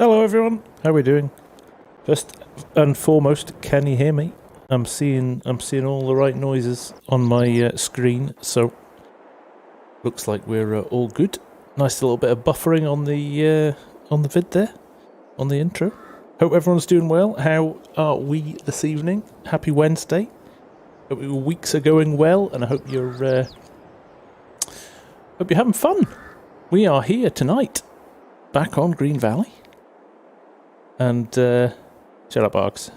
Hello everyone, how are we doing? First and foremost, can you hear me? I'm seeing all the right noises on my screen, so looks like we're all good. Nice little bit of buffering on the vid there, on the intro. Hope everyone's doing well. How are we this evening? Happy Wednesday. Hope your weeks are going well, and I hope you're having fun. We are here tonight, back on Green Valley. And, shut up, Args.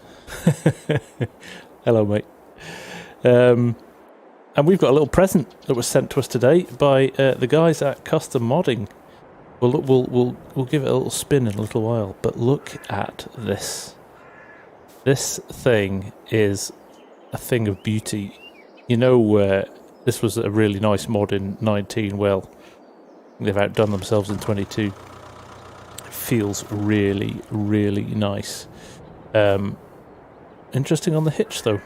Hello, mate. And we've got a little present that was sent to us today by the guys at Custom Modding. We'll give it a little spin in a little while, but look at this. This thing is a thing of beauty. You know, this was a really nice mod in 19. Well, they've outdone themselves in 22. Feels really, really nice. Interesting on the hitch though.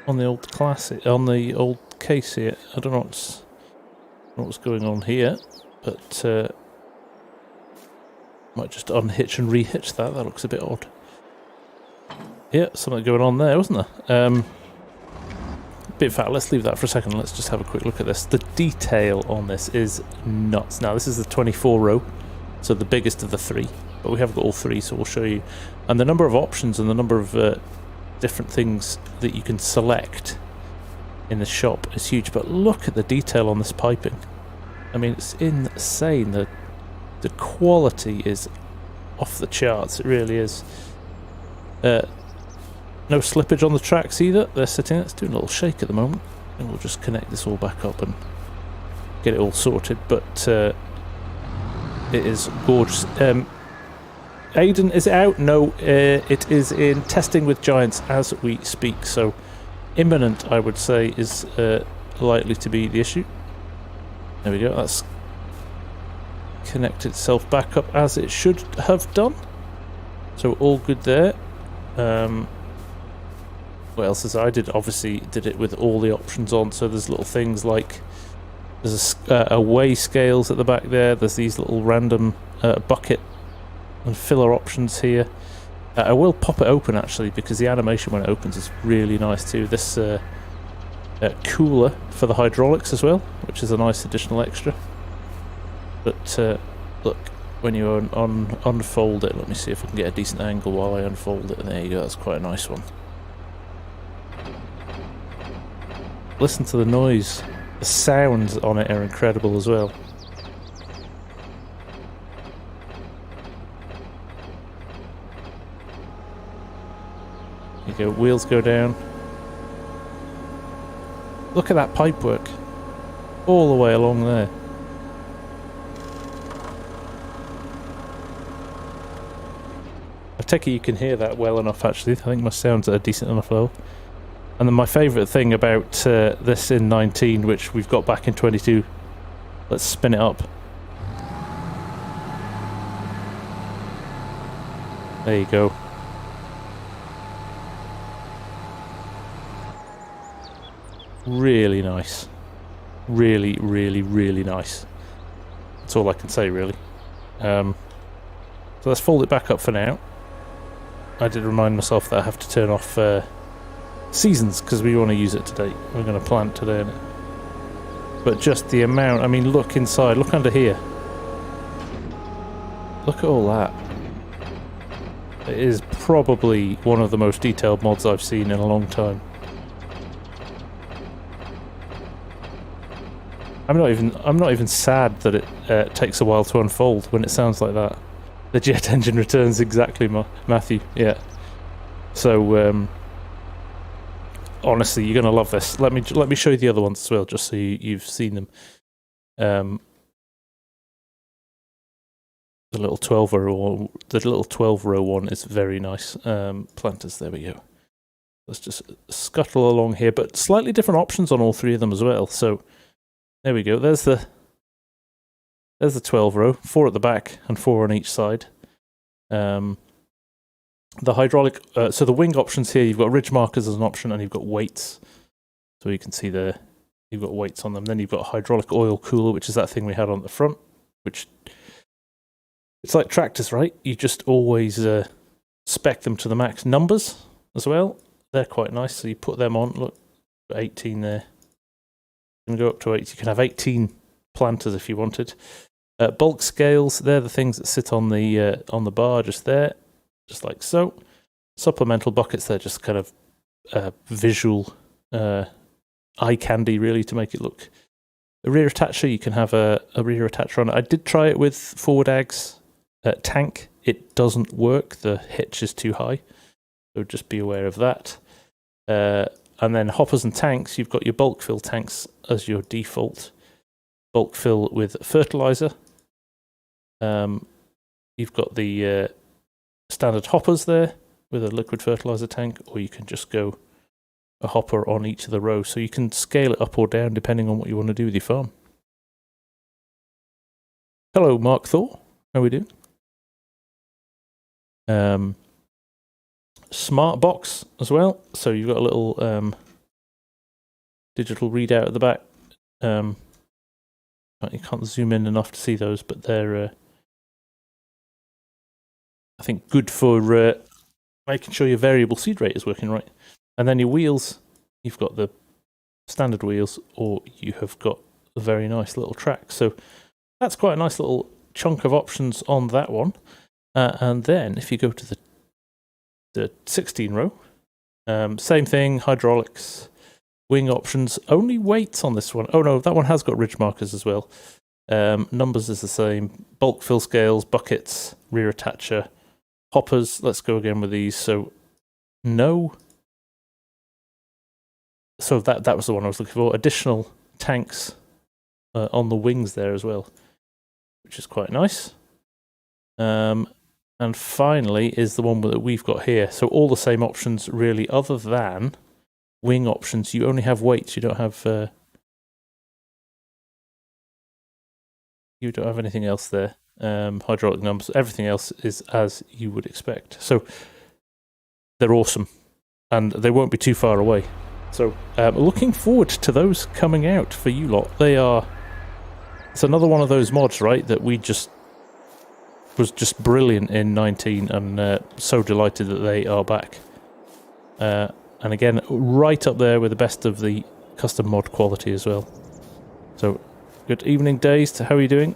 On the old classic, on the old case here. I don't know what's going on here, but might just unhitch and rehitch that. That looks a bit odd. Yeah, something going on there, wasn't there? Bit fat. Let's leave that for a second. Let's just have a quick look at this. The detail on this is nuts. Now this is the 24 row. So the biggest of the three, but we have got all three, so we'll show you. And the number of options and the number of different things that you can select in the shop is huge. But look at the detail on this piping. I mean, it's insane. The quality is off the charts. It really is. No slippage on the tracks either. They're sitting. It's doing a little shake at the moment, and we'll just connect this all back up and get it all sorted. But it is gorgeous. Aiden, is it out? No, it is in testing with Giants as we speak, so imminent, I would say, is likely to be the issue. There we go, that's connected itself back up as it should have done. So all good there. What else is I did? Obviously did it with all the options on, so there's little things like there's a weigh scales at the back there. There's these little random bucket and filler options here. I will pop it open actually because the animation when it opens is really nice too. This cooler for the hydraulics as well, which is a nice additional extra. But look, when you unfold it, let me see if I can get a decent angle while I unfold it. There you go, that's quite a nice one. Listen to the noise. The sounds on it are incredible as well. There you go, wheels go down. Look at that pipework. All the way along there. I take it you can hear that well enough actually. I think my sound's at a decent enough level. And then my favourite thing about this in 19, which we've got back in 22, let's spin it up. There you go. Really nice. Really, really, really nice. That's all I can say, really. So let's fold it back up for now. I did remind myself that I have to turn off seasons because we want to use it today. We're going to plant today in it. But just the amount, I mean, look inside, look under here. Look at all that. It is probably one of the most detailed mods I've seen in a long time. I'm not even sad that it takes a while to unfold when it sounds like that. The jet engine returns exactly, Matthew. Yeah. So honestly, you're gonna love this. Let me show you the other ones as well, just so you've seen them. The little 12-row one is very nice. Planters, there we go. Let's just scuttle along here, but slightly different options on all three of them as well. So there we go. There's the 12-row, 4 at the back and 4 on each side. The hydraulic, so the wing options here, you've got ridge markers as an option, and you've got weights. So you can see there, you've got weights on them. Then you've got hydraulic oil cooler, which is that thing we had on the front, which It's like tractors, right? You just always spec them to the max. Numbers as well, they're quite nice. So you put them on, look, 18 there. You can go up to 8. You can have 18 planters if you wanted. Bulk scales, they're the things that sit on the bar just there, just like so. Supplemental buckets, they're just kind of visual eye candy, really, to make it look. A rear attacher, you can have a rear attacher on it. I did try it with forward ags tank. It doesn't work. The hitch is too high, so just be aware of that. And then hoppers and tanks, you've got your bulk fill tanks as your default. Bulk fill with fertilizer. You've got the standard hoppers there with a liquid fertilizer tank, or you can just go a hopper on each of the rows. So you can scale it up or down depending on what you want to do with your farm. Hello, Mark Thor. How are we doing? Smart box as well. So you've got a little digital readout at the back. You can't zoom in enough to see those, but they're I think good for making sure your variable seed rate is working right. And then your wheels, you've got the standard wheels, or you have got a very nice little track. So that's quite a nice little chunk of options on that one. And then if you go to the 16 row, same thing, hydraulics, wing options, only weights on this one. Oh no, that one has got ridge markers as well. Numbers is the same, bulk fill scales, buckets, rear attacher, hoppers. Let's go again with these. So no. So that was the one I was looking for. Additional tanks on the wings there as well, which is quite nice. And finally is the one that we've got here. So all the same options really, other than wing options. You only have weights. You don't have anything else there. Hydraulic numbers. Everything else is as you would expect. So they're awesome, and they won't be too far away. So looking forward to those coming out for you lot. It's another one of those mods, right, that was just brilliant in 19, and so delighted that they are back. And again, right up there with the best of the custom mod quality as well. So good evening, Dazed. How are you doing?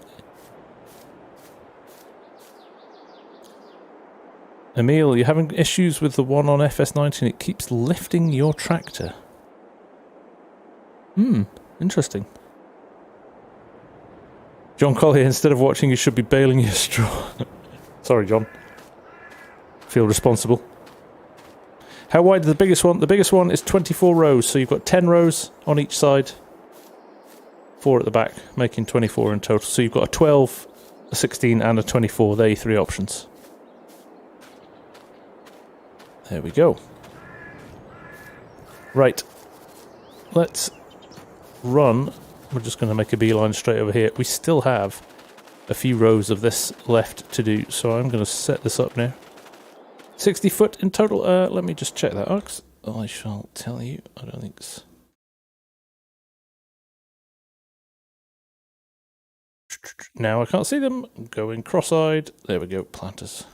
Emil, you're having issues with the one on FS19. It keeps lifting your tractor. Interesting. John Collier, instead of watching, you should be baling your straw. Sorry, John. Feel responsible. How wide is the biggest one? The biggest one is 24 rows, so you've got 10 rows on each side, 4 at the back, making 24 in total. So you've got a 12, a 16, and a 24. There are your 3 options. There we go. Right. Let's run. We're just going to make a beeline straight over here. We still have a few rows of this left to do, so I'm going to set this up now. 60 foot in total. Let me just check that, Alex. I shall tell you. I don't think so. Now I can't see them. Going cross-eyed. There we go. Planters.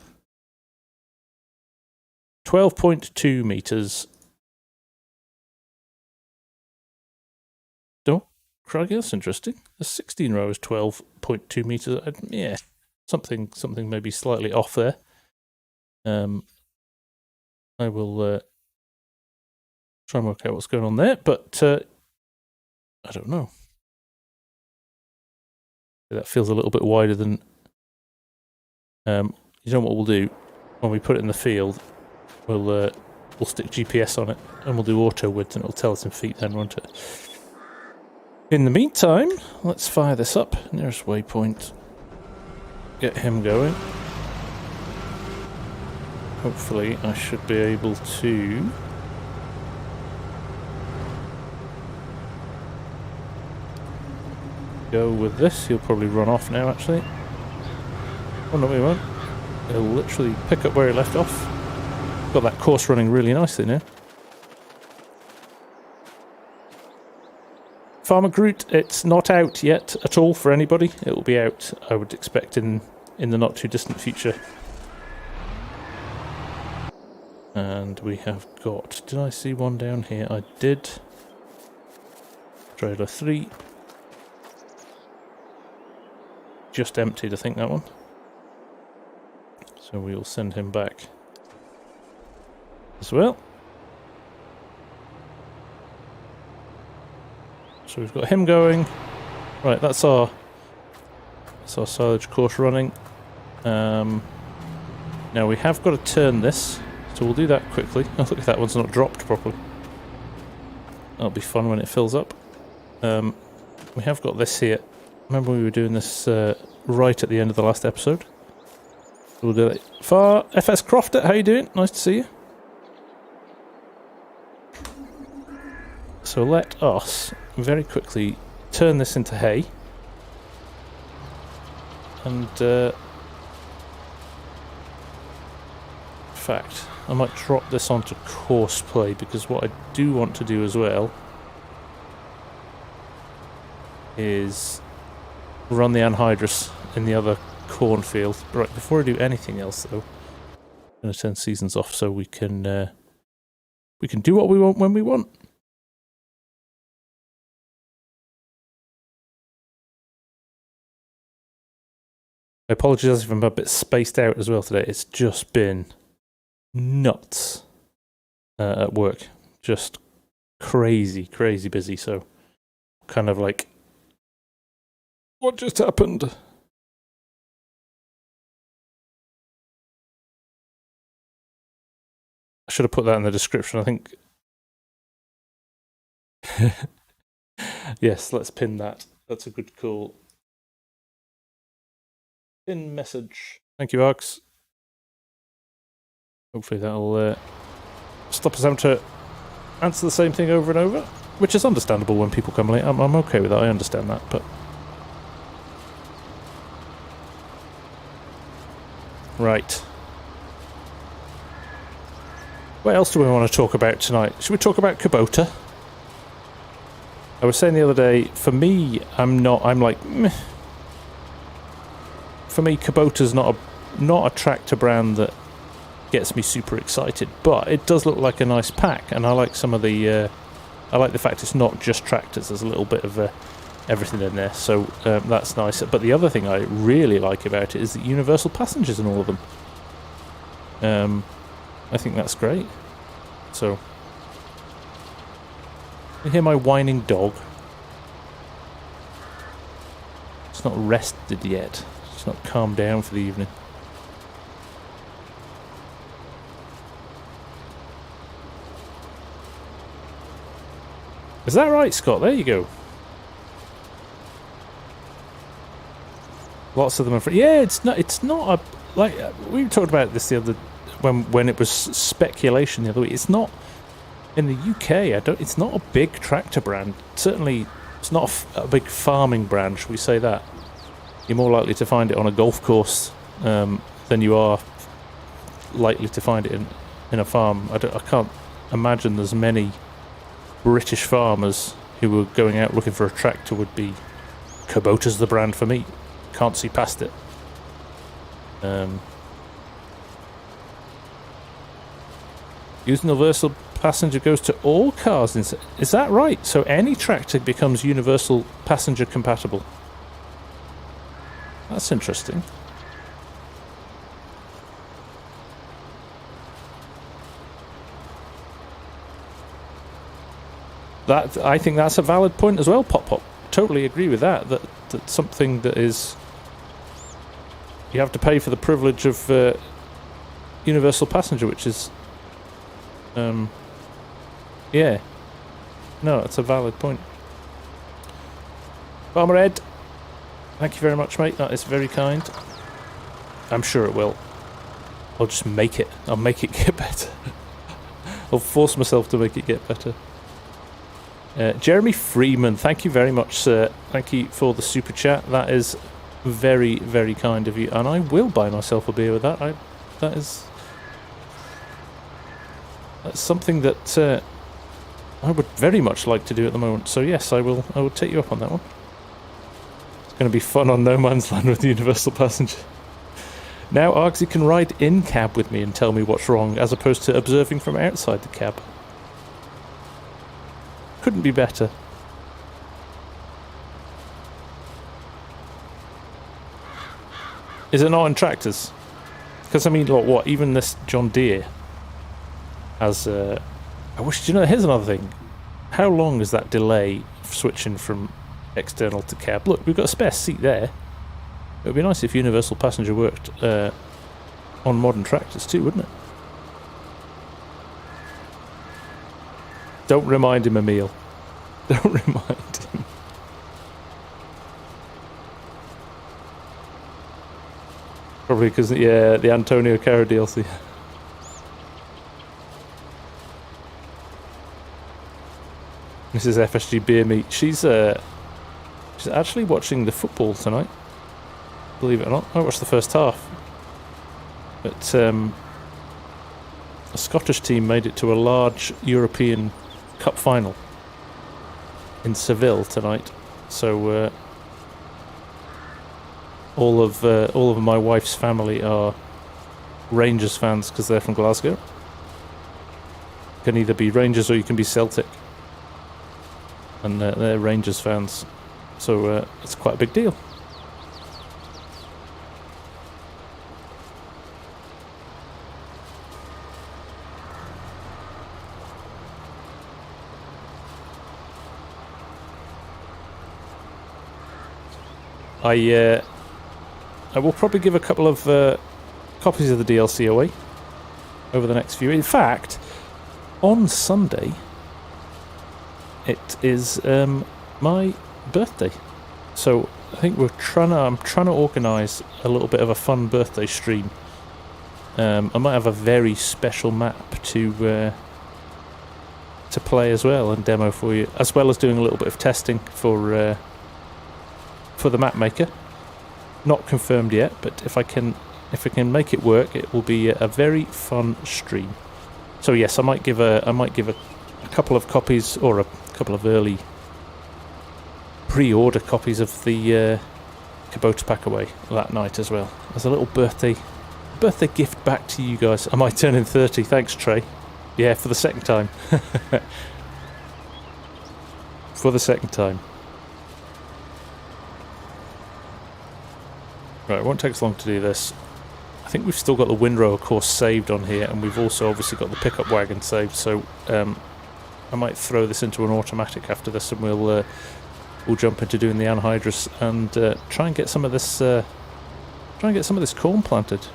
12.2 meters. Oh, crikey, that's interesting. A 16 row is 12.2 meters. Yeah, something maybe slightly off there. I will try and work out what's going on there, but I don't know. That feels a little bit wider than. You know what we'll do when we put it in the field? We'll stick GPS on it and we'll do auto width, and it'll tell us in feet then, won't it? In the meantime, let's fire this up. Nearest waypoint. Get him going. Hopefully I should be able to go with this. He'll probably run off now, actually. Oh no, he won't. He'll literally pick up where he left off. Got that course running really nicely now. Farmer Groot, it's not out yet at all for anybody. It will be out, I would expect, in in the not too distant future. And we have got, did I see one down here? I did. Trailer 3. Just emptied, I think, that one. So we'll send him back as well. So we've got him going. Right, that's our silage course running. Now we have got to turn this, so we'll do that quickly. Oh, look, that one's not dropped properly. That'll be fun when it fills up. We have got this here. Remember we were doing this right at the end of the last episode. We'll do it. FS Crofter, how you doing? Nice to see you. So let us very quickly turn this into hay. And in fact, I might drop this onto course play, because what I do want to do as well is run the Anhydrous in the other cornfield. Right, before I do anything else though, I'm going to turn seasons off so we can do what we want when we want. I apologise if I'm a bit spaced out as well today. It's just been nuts at work. Just crazy busy. So kind of like, what just happened? I should have put that in the description, I think. Yes, let's pin that. That's a good call. Pin message. Thank you, Arx. Hopefully that'll stop us having to answer the same thing over and over, which is understandable when people come late. I'm okay with that, I understand that, but... Right. What else do we want to talk about tonight? Should we talk about Kubota? I was saying the other day, for me, I'm like, meh. For me, Kubota's not a tractor brand that gets me super excited, but it does look like a nice pack, and I like some of the. I like the fact it's not just tractors. There's a little bit of everything in there, so that's nice. But the other thing I really like about it is the universal passengers in all of them. I think that's great. So, you hear my whining dog? It's not rested yet. It's not calmed down for the evening. Is that right, Scott? There you go. Lots of them are free. Yeah, it's not a, like, we talked about this the other, when it was speculation the other week. It's not, in the UK, it's not a big tractor brand. Certainly, it's not a big farming brand, should we say that? You're more likely to find it on a golf course than you are likely to find it in a farm. I can't imagine there's many British farmers who were going out looking for a tractor would be Kubota's the brand for me. Can't see past it. Universal passenger goes to all cars. Is that right? So any tractor becomes universal passenger compatible. That's interesting. I think that's a valid point as well, Pop. Totally agree with that. That's something that is... You have to pay for the privilege of universal passenger, which is... yeah. No, that's a valid point. Farmer Ed, thank you very much, mate. That is very kind. I'm sure it will. I'll just make it. I'll make it get better. I'll force myself to make it get better. Jeremy Freeman, thank you very much, sir. Thank you for the super chat. That is very, very kind of you. And I will buy myself a beer with that. That's something that I would very much like to do at the moment. So yes, I will take you up on that one. It's going to be fun on No Man's Land with the Universal Passenger. Now Argsy can ride in cab with me and tell me what's wrong, as opposed to observing from outside the cab. Couldn't be better. Is it not in tractors? Because I mean, like, what? Even this John Deere has. I wish. Do you know? Here's another thing. How long is that delay switching from external to cab? Look, we've got a spare seat there. It would be nice if Universal Passenger worked on modern tractors too, wouldn't it? Don't remind him, Emil. Don't remind him. Probably because, yeah, the Antonio Caro DLC. This is FSG Beer Meat. She's actually watching the football tonight. Believe it or not. I watched the first half. But a Scottish team made it to a large European Cup final in Seville tonight. So all of my wife's family are Rangers fans because they're from Glasgow. Can either be Rangers or you can be Celtic. And they're Rangers fans. So it's quite a big deal. I will probably give a couple of copies of the DLC away over the next few. In fact, on Sunday, it is my birthday, so I think I'm trying to organise a little bit of a fun birthday stream. I might have a very special map to play as well and demo for you, as well as doing a little bit of testing for the map maker. Not confirmed yet, but if I can make it work, it will be a very fun stream. So yes, I might give a couple of copies, or a couple of early pre-order copies of the Kubota pack away that night as well, as a little birthday gift back to you guys. I might turn in 30. Thanks, Trey. Yeah, for the second time. For the second time. Right, it won't take us long to do this. I think we've still got the windrow, of course, saved on here, and we've also obviously got the pickup wagon saved, so I might throw this into an automatic after this, and we'll jump into doing the Anhydrous and try and get some of this corn planted.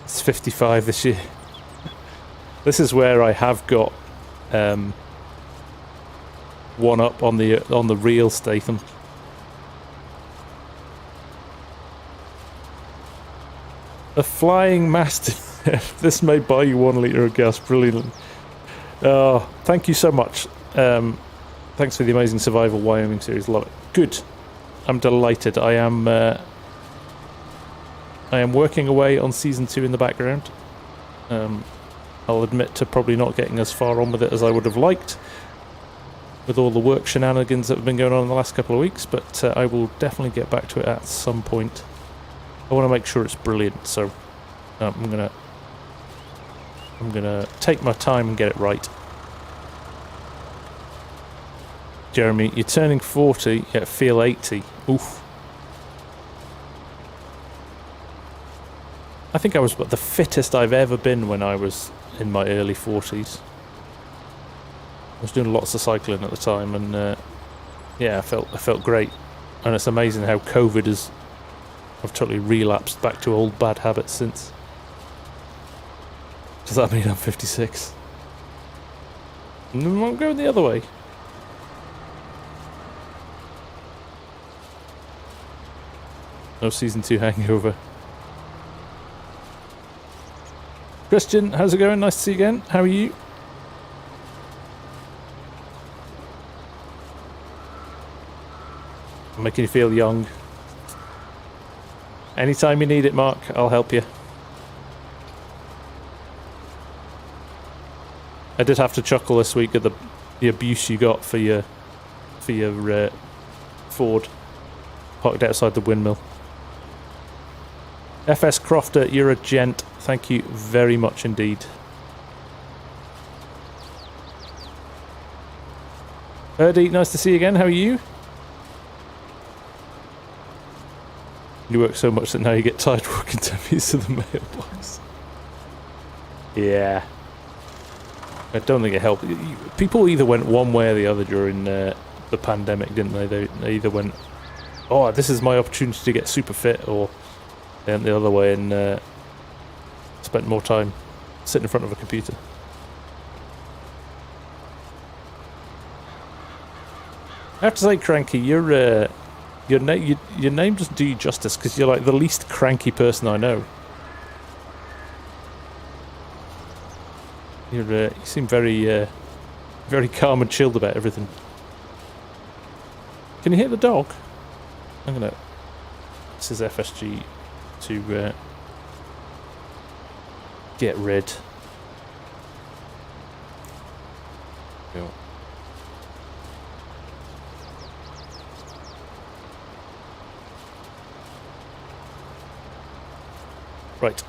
It's 55 this year. This is where I have got one up on the real Statham. A flying mastiff. This may buy you 1 litre of gas. Brilliant. Oh, thank you so much. Thanks for the amazing Survival Wyoming series. Love it. Good. I'm delighted. I am working away on season 2 in the background. I'll admit to probably not getting as far on with it as I would have liked, with all the work shenanigans that have been going on in the last couple of weeks, but I will definitely get back to it at some point. I want to make sure it's brilliant, so I'm gonna take my time and get it right. Jeremy, you're turning 40, yet feel 80. Oof. I think I was the fittest I've ever been when I was in my early 40s. I was doing lots of cycling at the time, and yeah, I felt great. And it's amazing how COVID has. I've totally relapsed back to old bad habits since. Does that mean I'm 56? No, I'm going the other way. No season 2 hangover. Christian, how's it going? Nice to see you again. How are you? I'm making you feel young. Anytime you need it, Mark, I'll help you. I did have to chuckle this week at the abuse you got for your Ford parked outside the windmill. FS Crofter, you're a gent. Thank you very much indeed. Erdy, nice to see you again. How are you? You work so much that now you get tired walking 10 meters to the mailbox. Yeah. I don't think it helped. People either went one way or the other during the pandemic, didn't they? They either went, oh, this is my opportunity to get super fit, or they went the other way and spent more time sitting in front of a computer. I have to say, Cranky, your name doesn't do you justice, because you're like the least cranky person I know. You seem very calm and chilled about everything. Can you hear the dog? I'm gonna. This is FSG to get rid. Go. Right,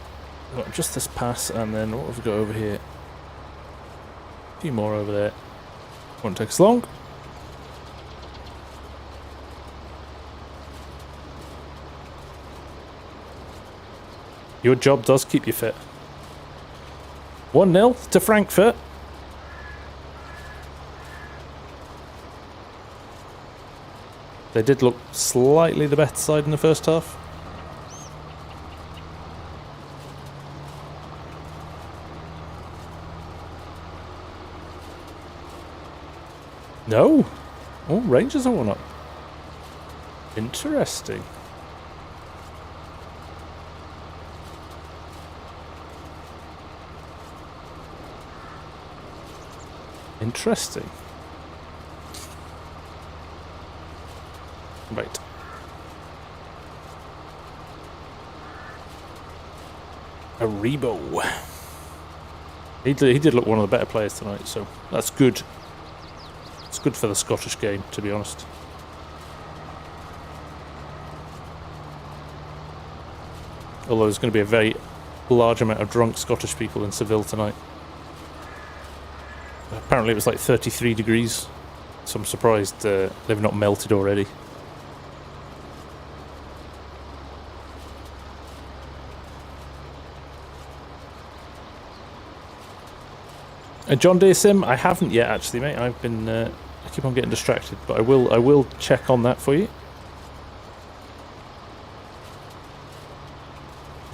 got just this pass, and then what have we got over here? A few more over there. Won't take us long. Your job does keep you fit. 1-0 to Frankfurt. They did look slightly the better side in the first half. No. Oh, Rangers are 1-up. Interesting. Interesting. Right. Aribo. He did look one of the better players tonight, so that's good. It's good for the Scottish game, to be honest. Although there's going to be a very large amount of drunk Scottish people in Seville tonight. Apparently it was like 33 degrees, so I'm surprised they've not melted already. John Deere Sim, I haven't yet actually, mate. I've been I keep on getting distracted, but I will check on that for you.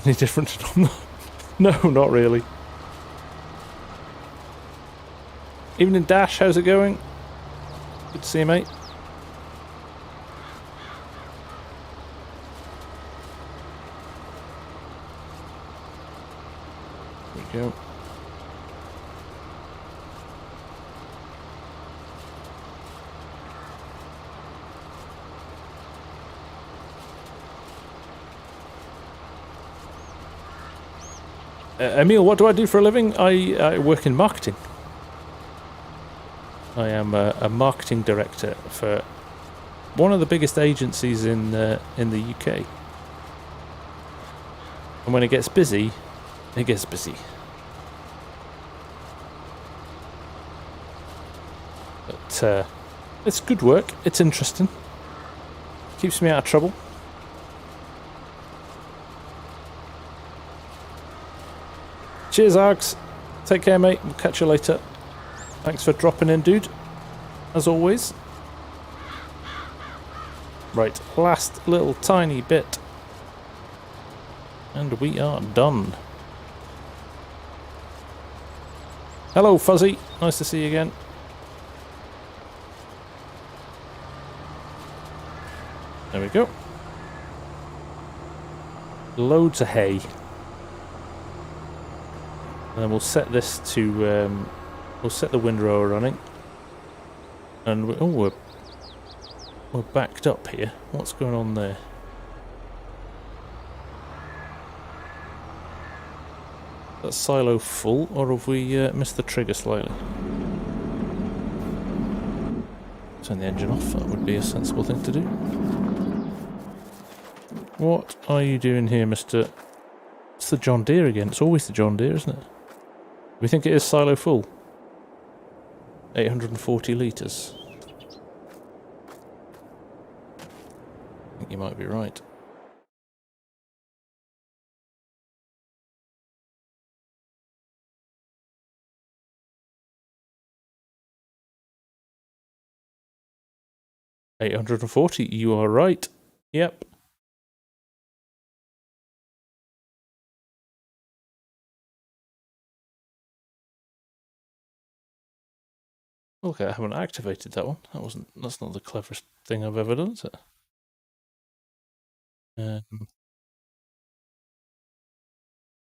Any different? No, not really. Evening Dash, how's it going? Good to see you, mate. There we go. Emil, what do I do for a living? I work in marketing. I am a marketing director for one of the biggest agencies in the UK. And when it gets busy, it gets busy. But it's good work. It's interesting. Keeps me out of trouble. Cheers, Args. Take care, mate. We'll catch you later. Thanks for dropping in, dude. As always. Right, last little tiny bit. And we are done. Hello, Fuzzy. Nice to see you again. There we go. Loads of hay. And then we'll set this to, we'll set the windrower running. And we're backed up here. What's going on there? That silo full, or have we missed the trigger slightly? Turn the engine off, that would be a sensible thing to do. What are you doing here, Mr... It's the John Deere again. It's always the John Deere, isn't it? We think it is silo full. 840 litres. I think you might be right. $840, you are right. Yep. Okay, I haven't activated that one. That's not the cleverest thing I've ever done, is it?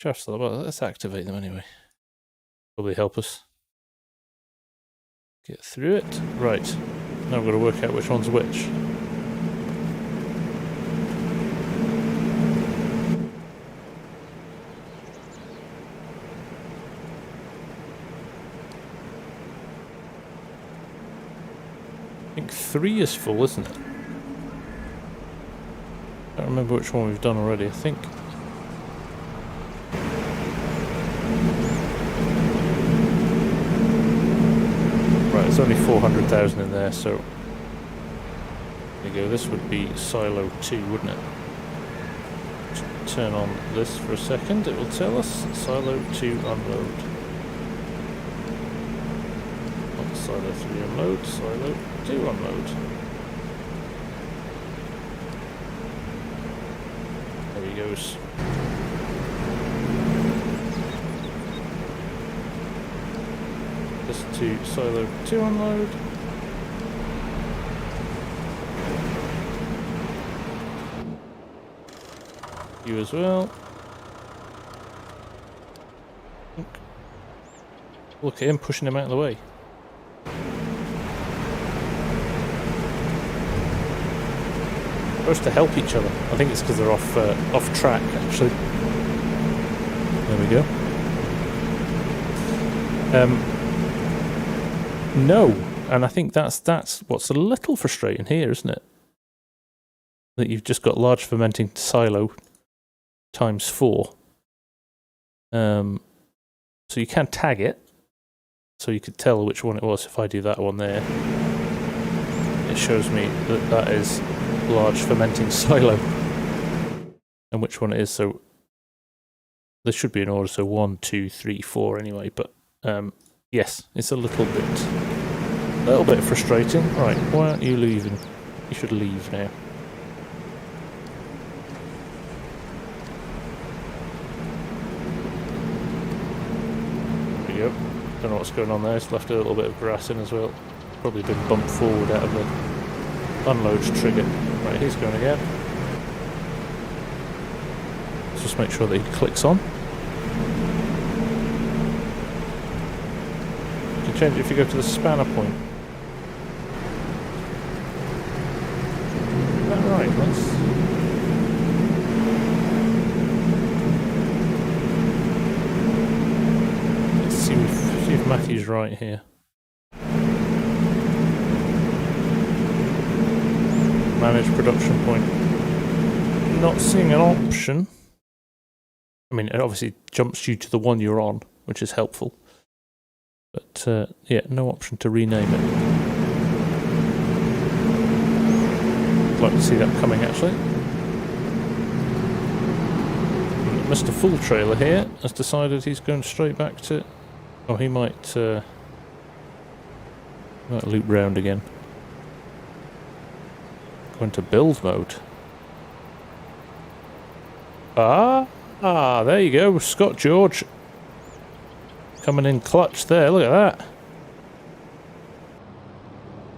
Sheriff's thought about that. Let's activate them anyway. Probably help us get through it. Right. Now I've got to work out which one's which. I think 3 is full, isn't it? I don't remember which one we've done already, I think. Right, there's only 400,000 in there, so... There you go, this would be silo 2, wouldn't it? Just turn on this for a second, it will tell us. Silo 2 unload. Not silo 3 unload, silo 2 unload. There he goes. This to silo 2 unload. You as well. Look at him pushing him out of the way. Supposed to help each other. I think it's because they're off track, actually. There we go. No, and I think that's what's a little frustrating here, isn't it? That you've just got large fermenting silo times 4. So you can tag it, so you could tell which one it was if I do that one there. It shows me that that is large fermenting silo and which one it is, so there should be an order, so 1, 2, 3, 4 anyway, but yes, it's a little bit frustrating. Right, why aren't you leaving? You should leave now. There we go. Don't know what's going on there, it's left a little bit of grass in as well. Probably been bumped forward out of the unload trigger. Right, he's going again. Let's just make sure that he clicks on. You can change it if you go to the spanner point. Is that right? Let's see if Matthew's right here. Manage production point. Not seeing an option. I mean, it obviously jumps you to the one you're on, which is helpful. But yeah, no option to rename it. I'd like to see that coming, actually. Mr. Full Trailer here has decided he's going straight back to... Oh, he might loop round again. Going to build mode. There you go, Scott George. Coming in clutch there, look at that.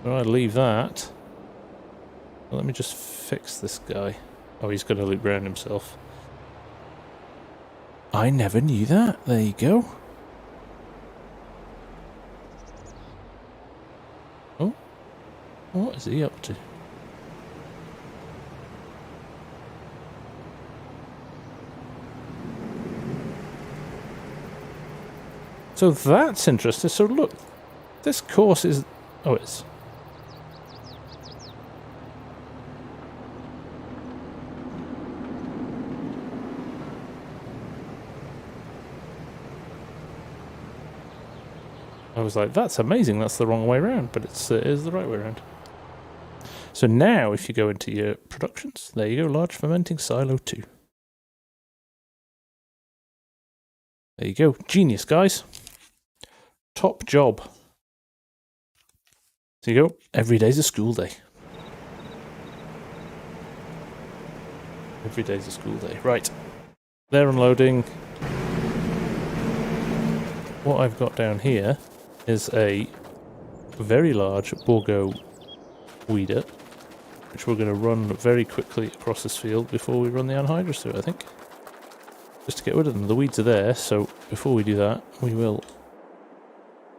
I'd leave that. Well, let me just fix this guy. Oh, he's going to loop round himself. I never knew that. There you go. Oh, what is he up to? So that's interesting. So look, this course is... Oh, it's... I was like, that's amazing, that's the wrong way around, but it is the right way around. So now, if you go into your productions, there you go, large fermenting silo 2. There you go, genius, guys. Top job. So you go, every day's a school day. Every day's a school day. Right, they're unloading. What I've got down here is a very large Borgo weeder, which we're going to run very quickly across this field before we run the Anhydrous through it, I think. Just to get rid of them. The weeds are there, so before we do that, we will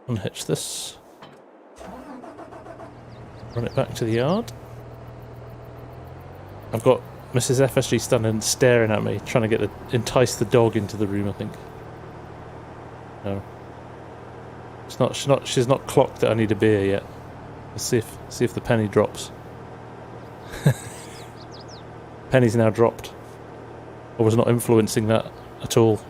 unhitch this. Run it back to the yard. I've got Mrs. FSG standing staring at me, trying to entice the dog into the room, I think. No. She's not clocked that I need a beer yet. Let's see if the penny drops. Penny's now dropped. I was not influencing that at all.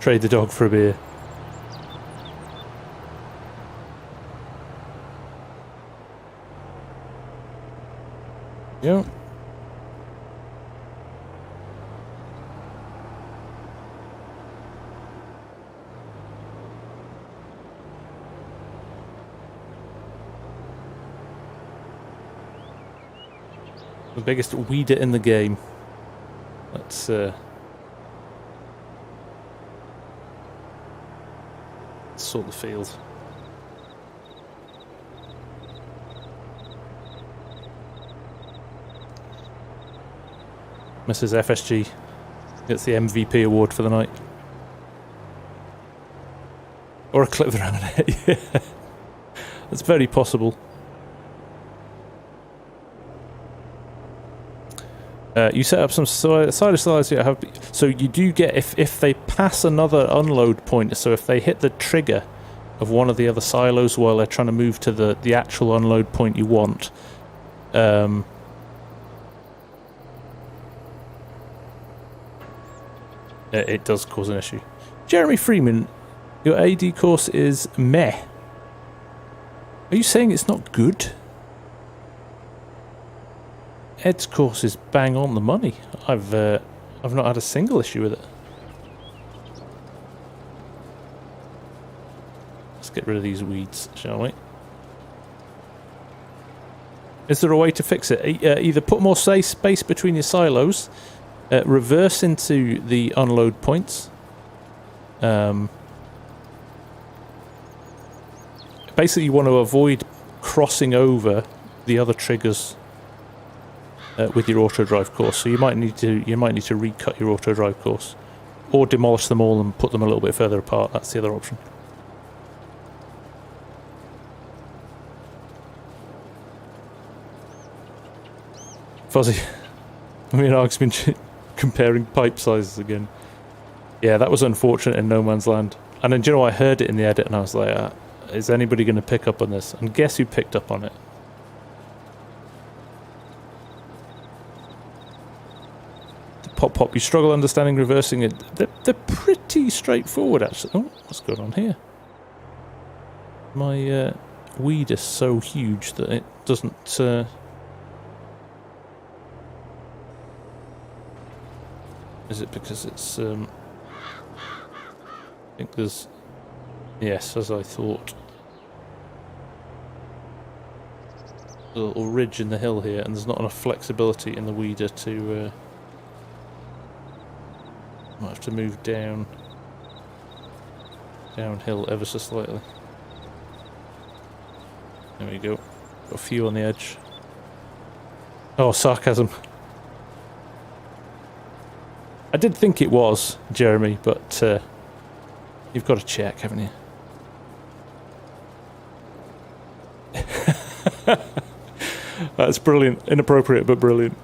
Trade the dog for a beer. Yeah. The biggest weeder in the game. Let's sort the field. Mrs. FSG gets the MVP award for the night. Or a clip around it, yeah. That's very possible. You set up some side slides. So you do get, if they pass another unload point, so if they hit the trigger of one of the other silos while they're trying to move to the actual unload point you want, it does cause an issue. Jeremy Freeman, your AD course is meh. Are you saying it's not good? Ed's course is bang on the money. I've not had a single issue with it. Let's get rid of these weeds, shall we? Is there a way to fix it? Either put more space between your silos, reverse into the unload points. Basically, you want to avoid crossing over the other triggers with your auto drive course. So you might need to recut your auto drive course, or demolish them all and put them a little bit further apart. That's the other option. Fuzzy, me and Ark's been comparing pipe sizes again. Yeah, that was unfortunate in No Man's Land. And then, do you know, I heard it in the edit and I was like, is anybody going to pick up on this? And guess who picked up on it? Pop, you struggle understanding reversing it. They're pretty straightforward, actually. Oh, what's going on here? My weed is so huge that it doesn't... Is it because it's... I think there's... Yes, as I thought. A little ridge in the hill here, and there's not enough flexibility in the weeder to... Might have to move downhill ever so slightly. There we go. Got a few on the edge. Oh, sarcasm. I did think it was Jeremy, but You've got to check, haven't you? That's brilliant. Inappropriate, but brilliant.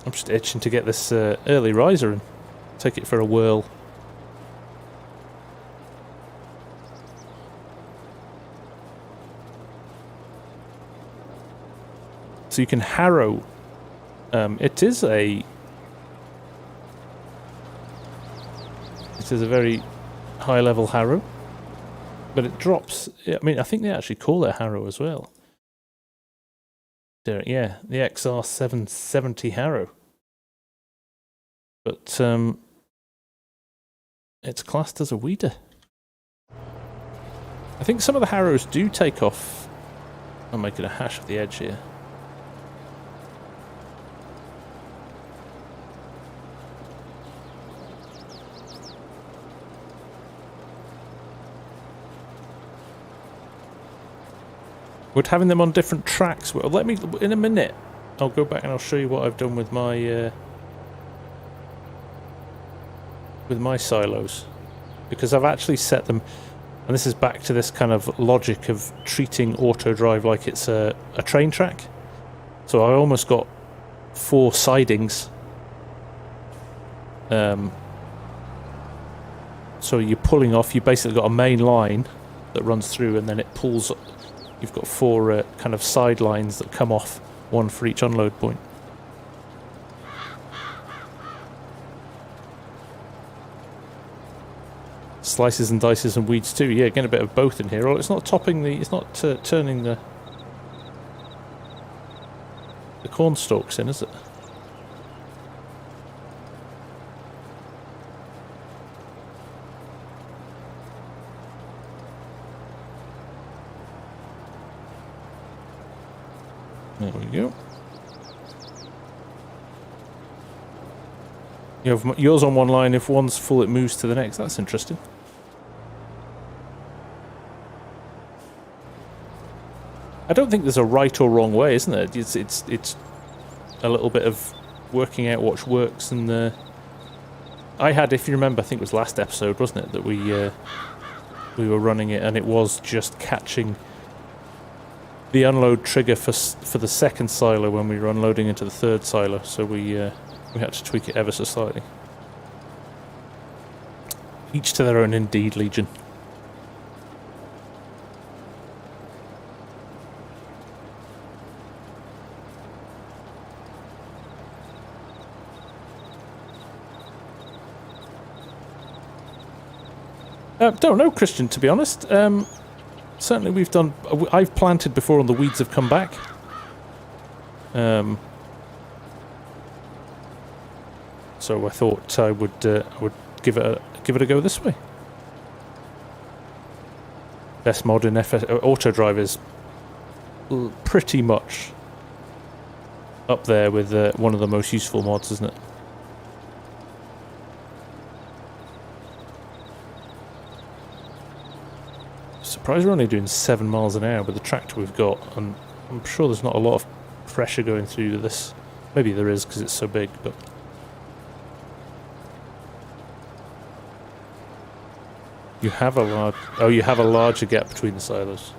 I'm just itching to get this early riser and take it for a whirl. So you can harrow. It is a very high level harrow, but it drops. I mean, I think they actually call it harrow as well. There, yeah, the XR 770 harrow, but it's classed as a weeder. I think some of the harrows do take off. I'm making a hash of the edge here. Would having them on different tracks, well, let me, in a minute, I'll go back and I'll show you what I've done with my silos. Because I've actually set them, and this is back to this kind of logic of treating auto drive like it's a train track. So I almost got 4 sidings. So you're pulling off, you've basically got a main line that runs through and then it pulls. You've got 4 kind of side lines that come off, 1 for each unload point. Slices and dices and weeds too. Yeah, getting a bit of both in here. Well, it's not topping the. It's not turning the corn stalks in, is it? There we go. You have yours on one line. If one's full, it moves to the next. That's interesting. I don't think there's a right or wrong way, isn't there? It's a little bit of working out what works. And I had, if you remember, I think it was last episode, wasn't it, that we were running it, and it was just catching the unload trigger for the second silo when we were unloading into the third silo, so we had to tweak it ever so slightly. Each to their own indeed, Legion. Don't know, Christian, to be honest. Certainly we've done... I've planted before and the weeds have come back. So I thought I would give it a go this way. Best mod in Auto Drive is pretty much up there with one of the most useful mods, isn't it? Surprised we're only doing 7 miles an hour with the tractor we've got, and I'm sure there's not a lot of pressure going through this. Maybe there is because it's so big, but... You have a large... Oh, you have a larger gap between the silos.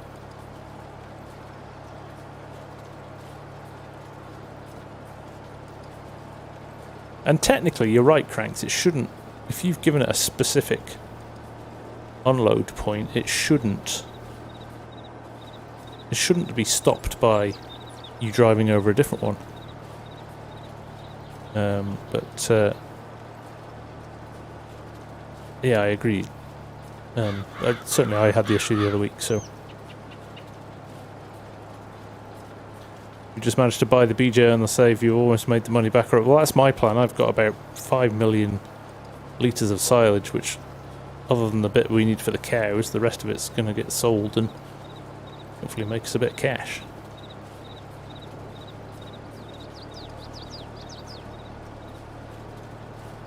And technically, you're right, Cranks, it shouldn't... If you've given it a specific unload point, it shouldn't be stopped by you driving over a different one. Yeah, I agree. Certainly I had the issue the other week, so... You just managed to buy the BJ on the save, you almost made the money back. Well, that's my plan. I've got about 5 million litres of silage, which, other than the bit we need for the cows, the rest of it's going to get sold and hopefully make us a bit of cash.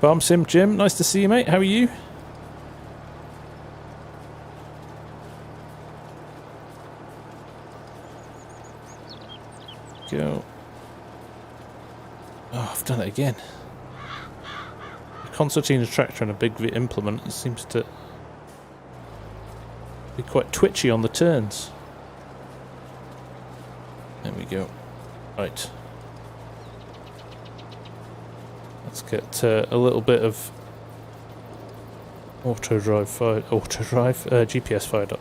FarmSim Jim, nice to see you, mate. How are you? Go. Oh, I've done it again. A concertina tractor and a big V implement. It seems to be quite twitchy on the turns. There we go. Right. Let's get a little bit of GPS fired up.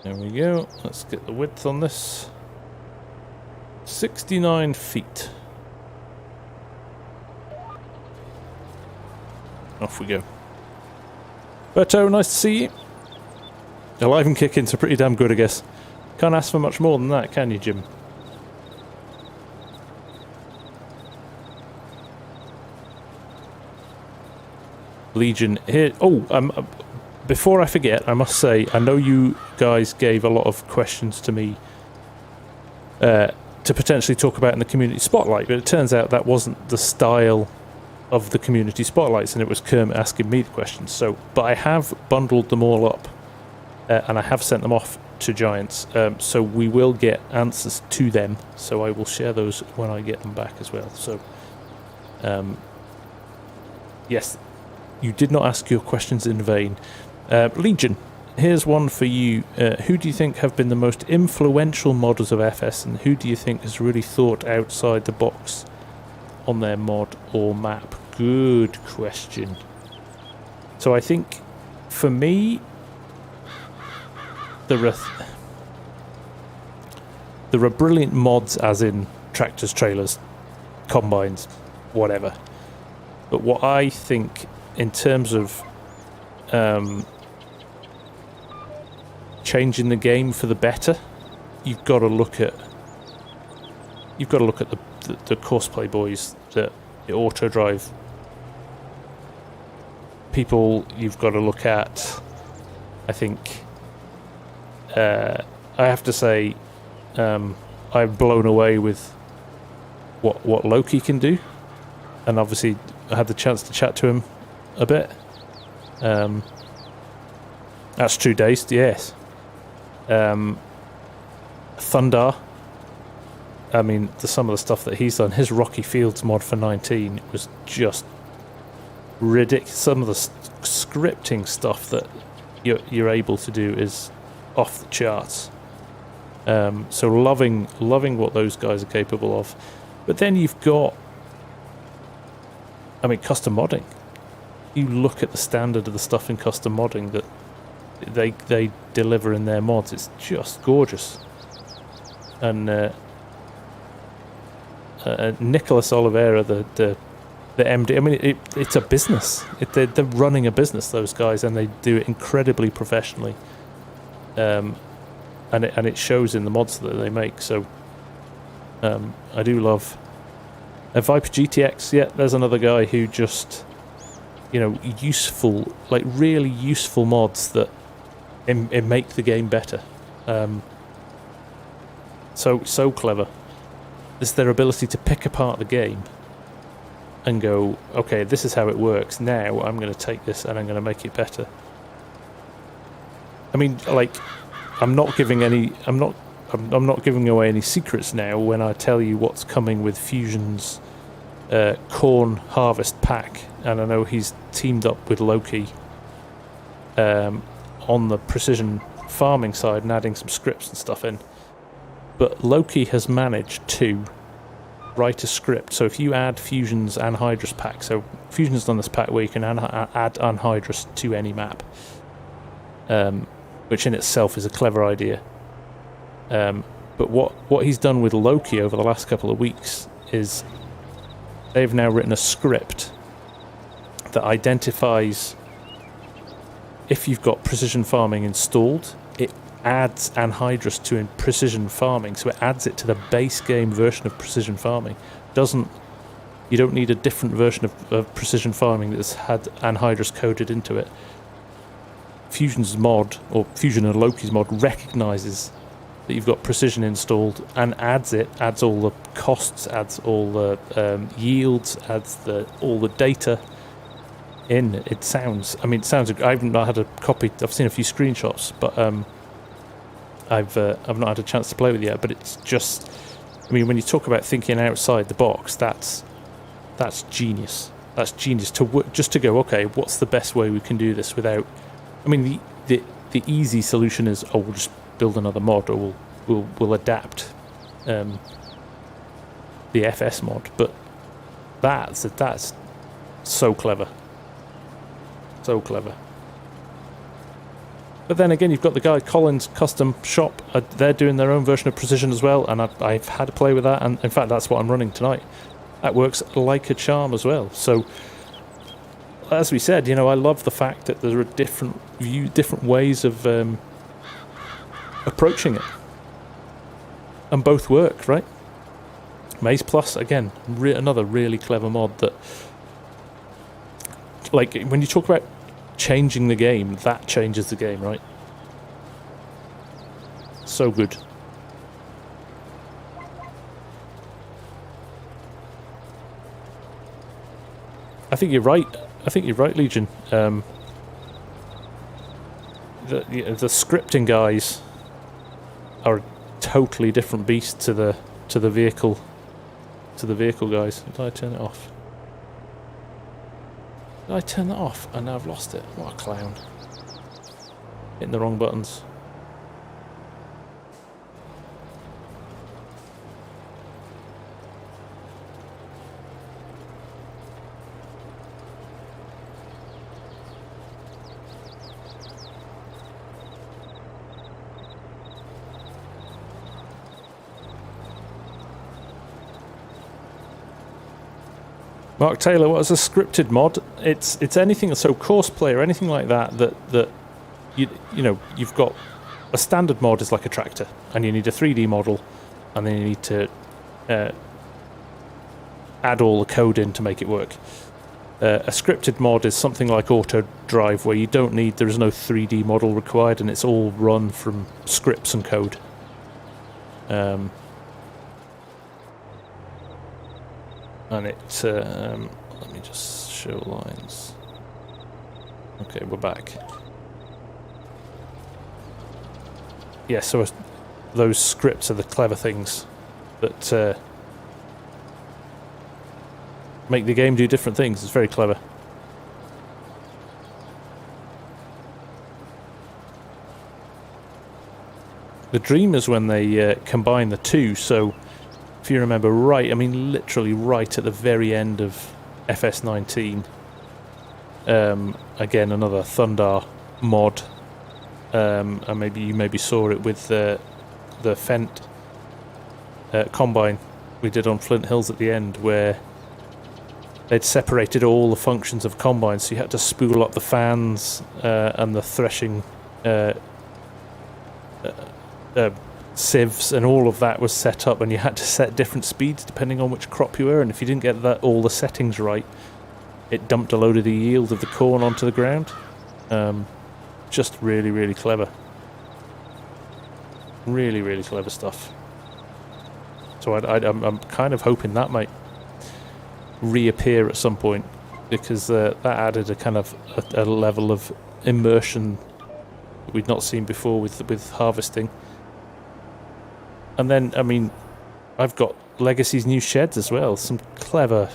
There we go. Let's get the width on this. 69 feet. Off we go. Berto, nice to see you. Alive and kicking, so pretty damn good, I guess. Can't ask for much more than that, can you, Jim? Legion here. Oh, before I forget, I must say, I know you guys gave a lot of questions to me to potentially talk about in the community spotlight, but it turns out that wasn't the style of the community spotlights, and it was Kermit asking me the questions. So, but I have bundled them all up, and I have sent them off to Giants. So we will get answers to them. So I will share those when I get them back as well. So, yes, you did not ask your questions in vain. Legion, here's one for you. Who do you think have been the most influential modders of FS, and who do you think has really thought outside the box on their mod or map? Good question. So I think, for me, there are brilliant mods, as in tractors, trailers, combines, whatever. But what I think, in terms of changing the game for the better, you've got to look at the Courseplay boys, the auto drive people. You've got to look at, I think, I have to say, I'm blown away with what Loki can do, and obviously I had the chance to chat to him a bit. That's true, Dazed, yes. Thunder, I mean, some of the stuff that he's done, his Rocky Fields mod for 19 was just ridiculous. Some of the scripting stuff that you're able to do is off the charts. So loving what those guys are capable of. But then you've got, I mean, custom modding. You look at the standard of the stuff in custom modding that they deliver in their mods. It's just gorgeous. And Nicholas Oliveira, the MD, I mean, it's a business. They're running a business, those guys, and they do it incredibly professionally. And it shows in the mods that they make. So I do love Viper GTX. Yeah, there's another guy who just, useful, like really useful mods that make the game better. So clever. It's their ability to pick apart the game and go, okay, this is how it works. Now I'm going to take this and I'm going to make it better. I mean, like, I'm not giving away any secrets now when I tell you what's coming with Fusion's corn harvest pack, and I know he's teamed up with Loki on the precision farming side and adding some scripts and stuff in. But Loki has managed to write a script. So if you add Fusion's Anhydrous pack, so Fusion's done this pack where you can add Anhydrous to any map, which in itself is a clever idea. But what he's done with Loki over the last couple of weeks is they've now written a script that identifies if you've got precision farming installed. It adds Anhydrous to precision farming, so it adds it to the base game version of precision farming. Doesn't You don't need a different version of precision farming that's had Anhydrous coded into it. Fusion's mod, or Fusion and Loki's mod, recognises that you've got precision installed and adds all the costs, adds all the yields, adds all the data in. It sounds, I haven't not had a copy, I've seen a few screenshots, but I've not had a chance to play with it yet, but it's just, I mean, when you talk about thinking outside the box, that's genius. That's genius just to go, okay, what's the best way we can do this without, I mean, the easy solution is, oh, we'll just build another mod, or we'll adapt the FS mod, but that's so clever. So clever. But then again, you've got the guy Colin's Custom Shop. They're doing their own version of Precision as well, and I've had to play with that, and in fact that's what I'm running tonight. That works like a charm as well. So, as we said, you know, I love the fact that there are different ways of approaching it, and both work, right? Maze Plus, again, another really clever mod that, like, when you talk about changing the game, that changes the game, right? So good. I think you're right. Legion. The scripting guys are a totally different beast to the vehicle guys. Did I turn it off? Did I turn that off? And now I've lost it. What a clown. Hitting the wrong buttons. Mark Taylor, what is a scripted mod? It's anything, so Courseplay or anything like that you know, you've got a standard mod is like a tractor, and you need a 3D model, and then you need to add all the code in to make it work. A scripted mod is something like Auto Drive, where there is no 3D model required, and it's all run from scripts and code. And it, let me just show lines. Okay, we're back. Yeah, so those scripts are the clever things that make the game do different things. It's very clever. The dream is when they combine the two, so if you remember right, I mean literally right at the very end of FS19, again another Thundar mod, and maybe you saw it with the Fent combine we did on Flint Hills at the end, where they'd separated all the functions of combine, so you had to spool up the fans and the threshing sieves, and all of that was set up, and you had to set different speeds depending on which crop you were, and if you didn't get all the settings right, it dumped a load of the yield of the corn onto the ground. Just really, really clever. Really, really clever stuff. So I'm kind of hoping that might reappear at some point, because that added a kind of a level of immersion that we'd not seen before with harvesting. And then, I mean, I've got Legacy's new sheds as well. Some clever,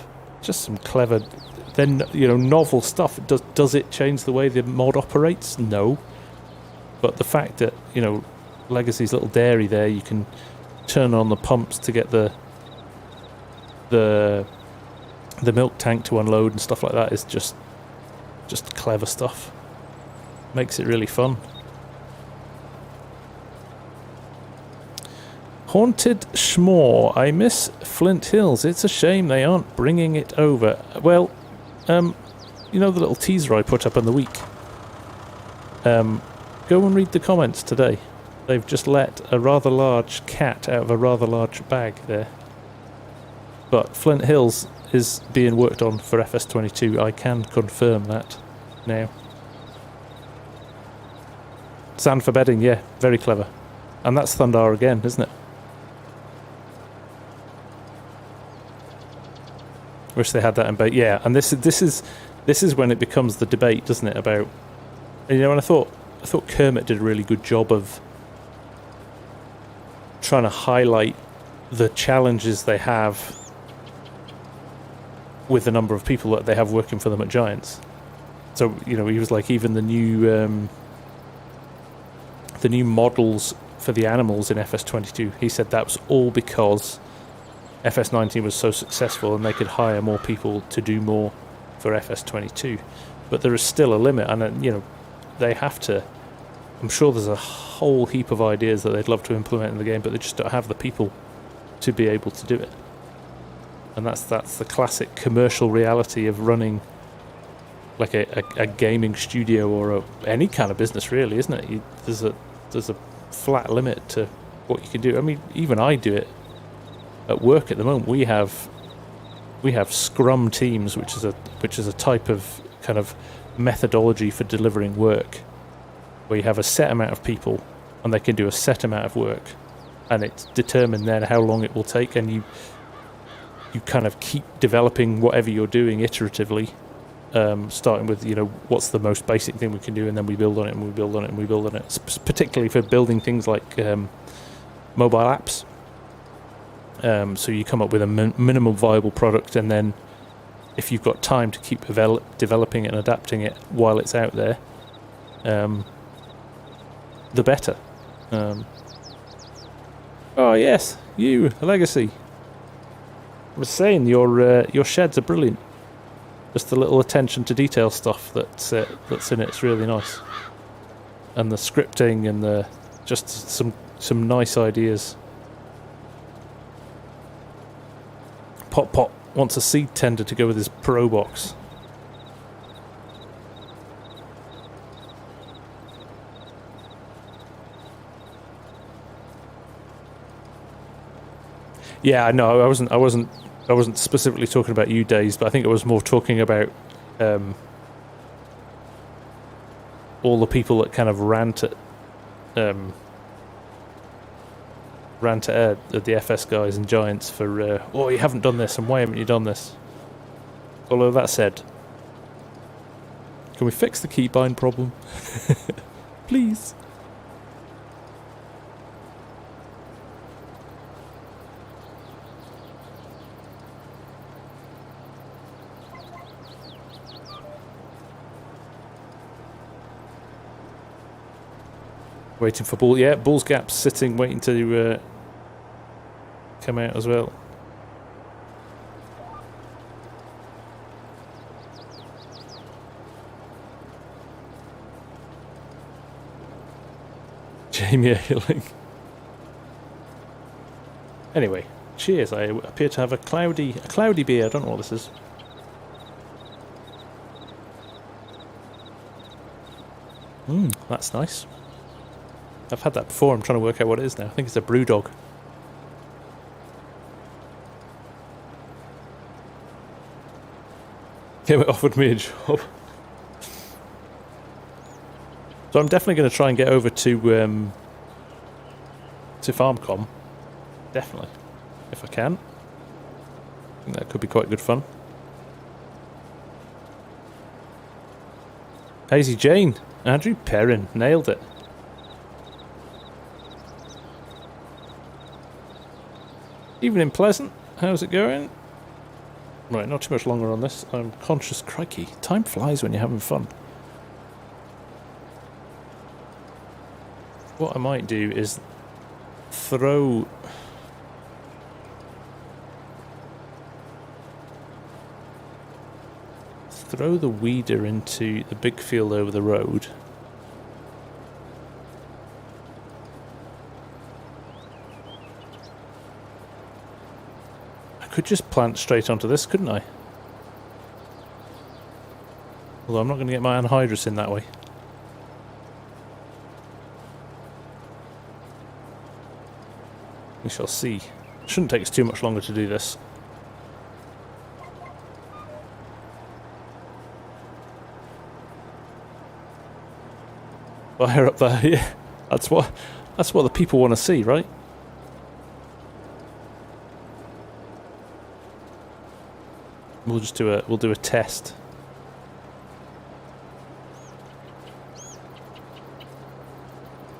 then, you know, novel stuff. Does it change the way the mod operates? No. But the fact that, you know, Legacy's little dairy there, you can turn on the pumps to get the milk tank to unload and stuff like that is just clever stuff. Makes it really fun. Haunted Schmore, I miss Flint Hills. It's a shame they aren't bringing it over. Well, you know the little teaser I put up in the week? Go and read the comments today. They've just let a rather large cat out of a rather large bag there. But Flint Hills, is being worked on for FS22. I can confirm that now. Sand for bedding, yeah, very clever. And that's Thundar again, isn't it? Wish they had that in bait. Yeah, and this is when it becomes the debate, doesn't it? About, you know, and I thought Kermit did a really good job of trying to highlight the challenges they have with the number of people that they have working for them at Giants. So, you know, he was like, even the new models for the animals in FS22, he said that was all because FS19 was so successful and they could hire more people to do more for FS22. But there is still a limit, and you know, they have to. I'm sure there's a whole heap of ideas that they'd love to implement in the game, but they just don't have the people to be able to do it. And that's the classic commercial reality of running like a gaming studio or any kind of business, really, isn't it? There's a flat limit to what you can do. I mean, even I do it at work at the moment. We have Scrum teams, which is a type of kind of methodology for delivering work, where you have a set amount of people and they can do a set amount of work, and it's determined then how long it will take, and you kind of keep developing whatever you're doing iteratively, starting with, you know, what's the most basic thing we can do, and then we build on it and we build on it and we build on it, particularly for building things like mobile apps. So you come up with a minimum viable product, and then if you've got time to keep developing it and adapting it while it's out there, the better. Oh yes, you, Legacy. I was saying your sheds are brilliant. Just the little attention to detail stuff that's in it. It's really nice, and the scripting and the just some nice ideas. Pop wants a seed tender to go with his Pro box. Yeah, no, I wasn't specifically talking about you, Days, but I think I was more talking about all the people that kind of rant at the FS guys and Giants for oh, you haven't done this, and why haven't you done this? Although that said, can we fix the keybind problem? Please. Waiting for Bull. Yeah, Bull's Gap's sitting, waiting to come out as well. Jamie Ailing. Anyway, cheers. I appear to have a cloudy beer. I don't know what this is. That's nice. I've had that before. I'm trying to work out what it is now. I think it's a Brewdog. Came offered me a job. So I'm definitely going to try and get over to FarmCom. Definitely, if I can. I think that could be quite good fun. Hazy Jane, Andrew Perrin, nailed it. Evening Pleasant, how's it going? Right, not too much longer on this. I'm conscious, crikey, time flies when you're having fun. What I might do is throw the weeder into the big field over the road. Could just plant straight onto this, couldn't I? Although I'm not going to get my Anhydrous in that way. We shall see. Shouldn't take us too much longer to do this. Fire up there, yeah. That's what the people want to see, right? We'll just do a test.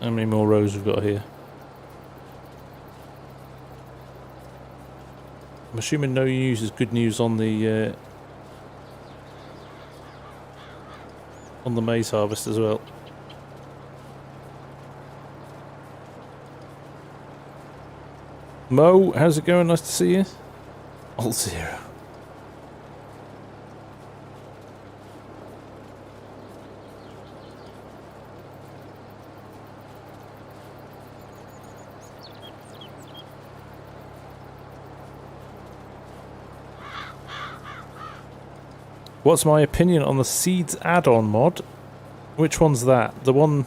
How many more rows we've got here? I'm assuming no news is good news on the maize harvest as well. Mo, how's it going? Nice to see you. Alt 0. What's my opinion on the Seeds add-on mod? Which one's that? The one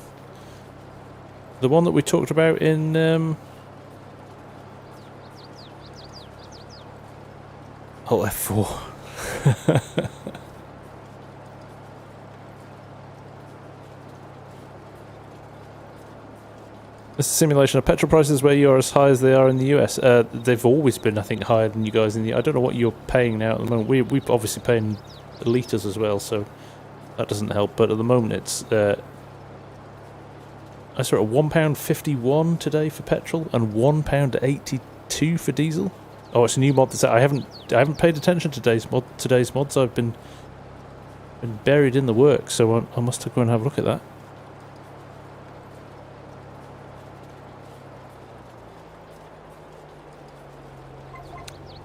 that we talked about in Alt F4. This is a simulation of petrol prices where you are as high as they are in the US. They've always been, I think, higher than you guys in the... I don't know what you're paying now at the moment. We're obviously paying litres as well, so that doesn't help. But at the moment, it's... I saw it £1.51 today for petrol and £1.82 for diesel. Oh, it's a new mod. I haven't paid attention to today's mods. I've been buried in the work, so I must go and have a look at that.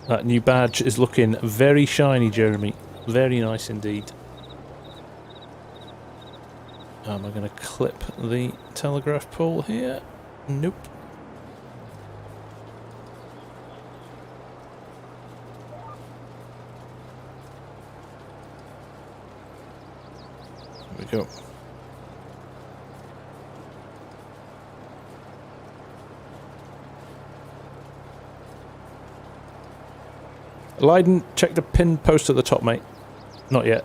That new badge is looking very shiny, Jeremy. Very nice indeed. Am I going to clip the telegraph pole here? Nope. There we go. Leiden, check the pinned post at the top, mate. Not yet.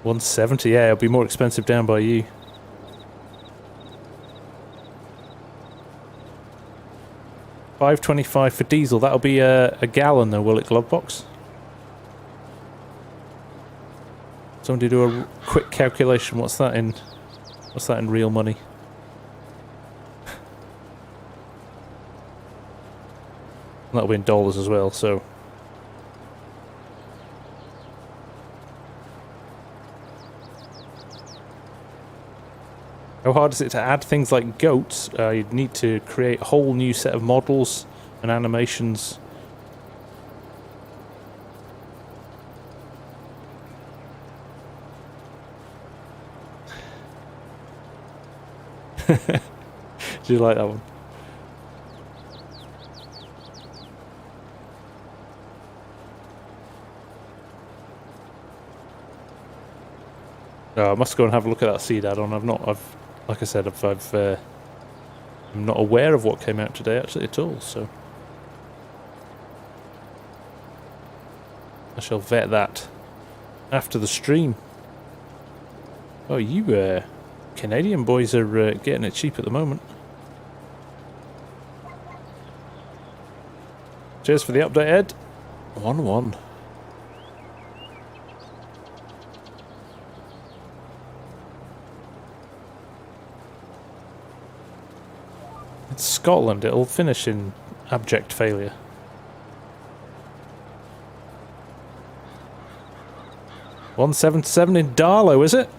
170, yeah, it'll be more expensive down by you. $5.25 for diesel. That'll be a gallon, though, will it, Glovebox? Somebody do a quick calculation. What's that in real money? That'll be in dollars as well, so... How hard is it to add things like goats? You'd need to create a whole new set of models and animations. Do you like that one? I must go and have a look at that seed add-on. Like I said, I'm not aware of what came out today actually at all, so I shall vet that after the stream. Oh, you Canadian boys are getting it cheap at the moment. Cheers for the update, Ed. 1-1. Scotland, it'll finish in abject failure. $177 in Darlow, is it?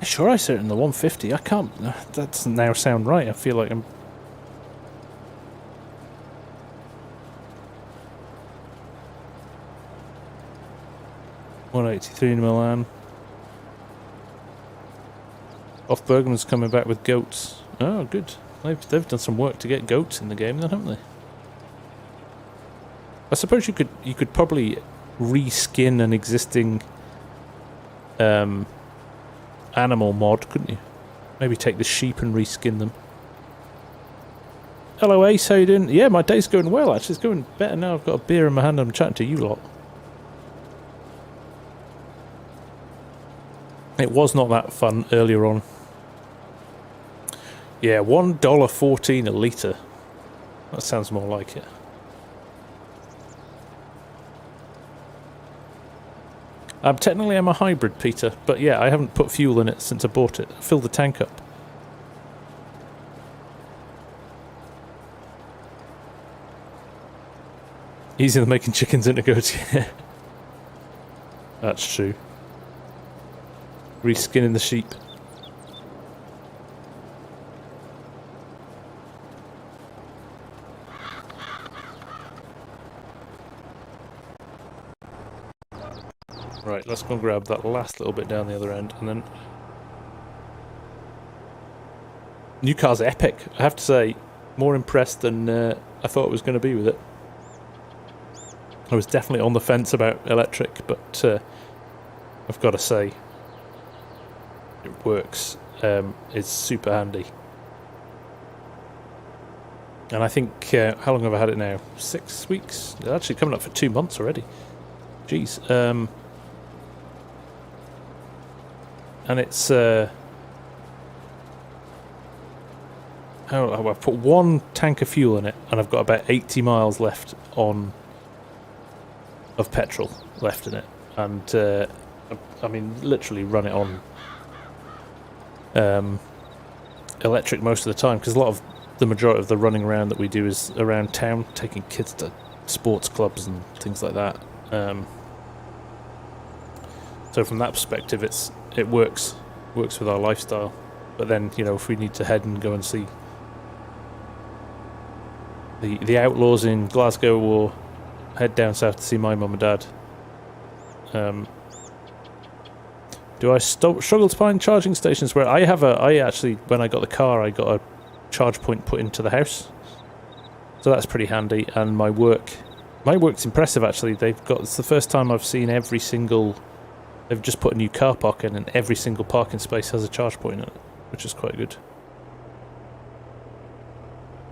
Sure, I said it in the 150. I can't. That doesn't now sound right. I feel like I'm. $183 in Milan. Off Bergman's coming back with goats. Oh, good. They've done some work to get goats in the game, then, haven't they? I suppose you could probably reskin an existing animal mod, couldn't you? Maybe take the sheep and reskin them. Hello, Ace. How you doing? Yeah, my day's going well. Actually, it's going better now. I've got a beer in my hand and I'm chatting to you lot. It was not that fun earlier on. Yeah, $1.14 a litre. That sounds more like it. Technically I'm a hybrid, Peter, but yeah, I haven't put fuel in it since I bought it. Fill the tank up. Easier than making chickens into goats, yeah. That's true. Reskinning the sheep. Right, let's go and grab that last little bit down the other end, and then... New car's epic, I have to say. More impressed than I thought it was going to be with it. I was definitely on the fence about electric, but I've got to say, it works. It's super handy. And I think, how long have I had it now? 6 weeks? It's actually coming up for 2 months already. Jeez. And it's... I've put 1 tank of fuel in it, and I've got about 80 miles left on... of petrol left in it, and I mean literally run it on electric most of the time, because a lot of the majority of the running around that we do is around town, taking kids to sports clubs and things like that. So from that perspective, it works with our lifestyle. But then, you know, if we need to head and go and see the Outlaws in Glasgow, or head down south to see my mum and dad. Do I struggle to find charging stations where I actually, when I got the car, I got a charge point put into the house. So that's pretty handy, and my work's impressive actually. It's the first time I've seen they've just put a new car park in, and every single parking space has a charge point in it, which is quite good.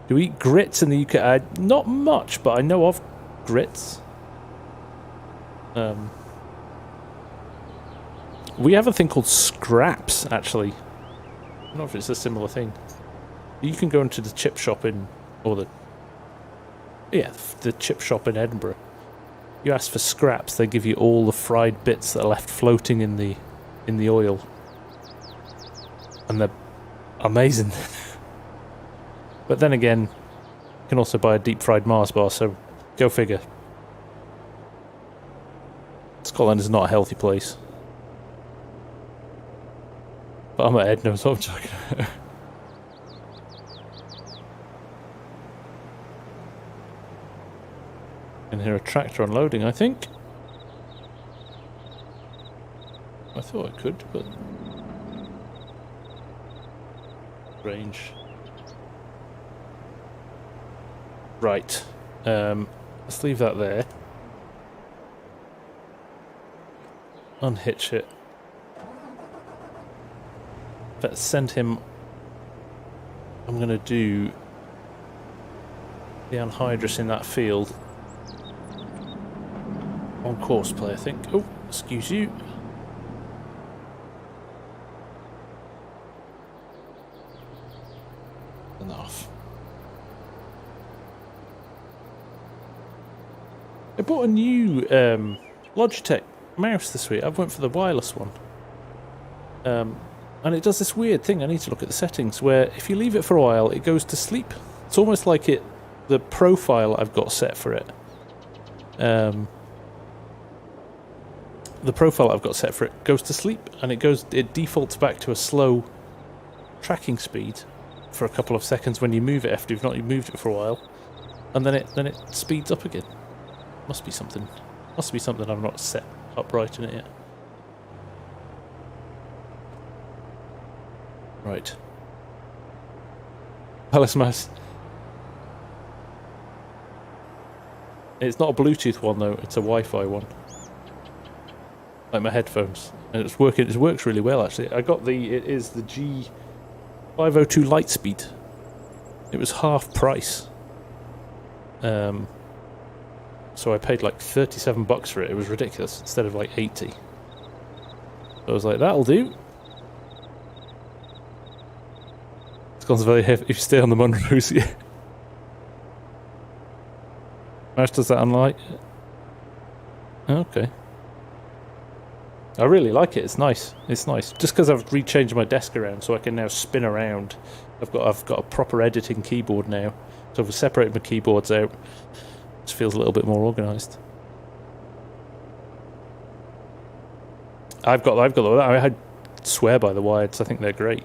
Do we eat grits in the UK? Not much, but I know of grits. We have a thing called scraps, actually. I don't know if it's a similar thing. You can go into the chip shop the chip shop in Edinburgh. You ask for scraps, they give you all the fried bits that are left floating in the oil. And they're amazing. But then again, you can also buy a deep fried Mars bar, so go figure. Scotland is not a healthy place. But I'm at Ed knows what I'm talking about. I can hear a tractor unloading, I think. I thought I could, but... Range. Right. Let's leave that there. Unhitch it. Let's send him... I'm going to do the Anhydrous in that field. On course play, I think. Oh, excuse you. Enough. I bought a new Logitech mouse this week. I went for the wireless one. And it does this weird thing. I need to look at the settings where if you leave it for a while, it goes to sleep. It's almost like the profile I've got set for it. The profile I've got set for it goes to sleep, and it defaults back to a slow tracking speed for a couple of seconds when you move it after you've not moved it for a while, and then it speeds up again. Must be something I've not set up right in it yet. Right. Palace mouse. It's not a Bluetooth one though, it's a Wi-Fi one. Like my headphones. And it works really well actually. It is the G502 Lightspeed. It was half price. So I paid like $37 for it. It was ridiculous, instead of like 80. I was like, that'll do. It's gone very heavy if you stay on the Monroes. Yeah. Mouse does that unlike? Okay. I really like it. It's nice. It's nice. Just because I've rechanged my desk around, so I can now spin around. I've got a proper editing keyboard now, so I've separated my keyboards out. It feels a little bit more organised. I've got I swear by the wired. I think they're great.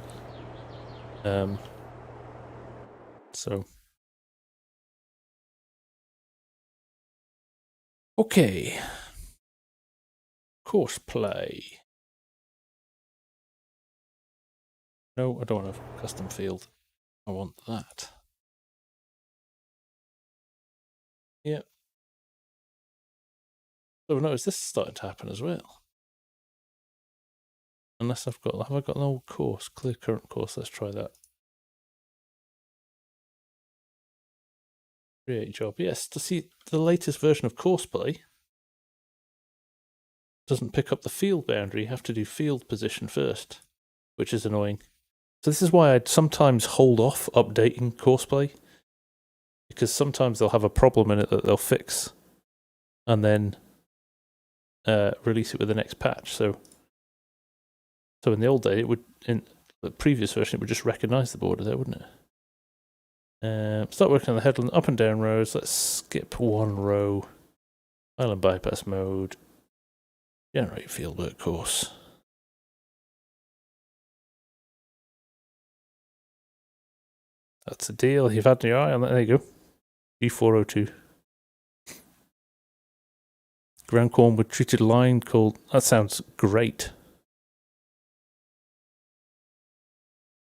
So okay. Course play. No, I don't want a custom field. I want that. Yep. So notice this is starting to happen as well. Unless have I got an old course? Clear current course. Let's try that. Create job. Yes, to see the latest version of Courseplay doesn't pick up the field boundary. You have to do field position first, which is annoying. So this is why I'd sometimes hold off updating Courseplay, because sometimes they'll have a problem in it that they'll fix and then release it with the next patch. So in the old day, it would, in the previous version, it would just recognize the border there, wouldn't it? Start working on the headland up and down rows. Let's skip one row. Island bypass mode. Generate fieldwork course. That's a deal. You've had your eye on that. There you go. G402. Ground corn with treated line called. That sounds great.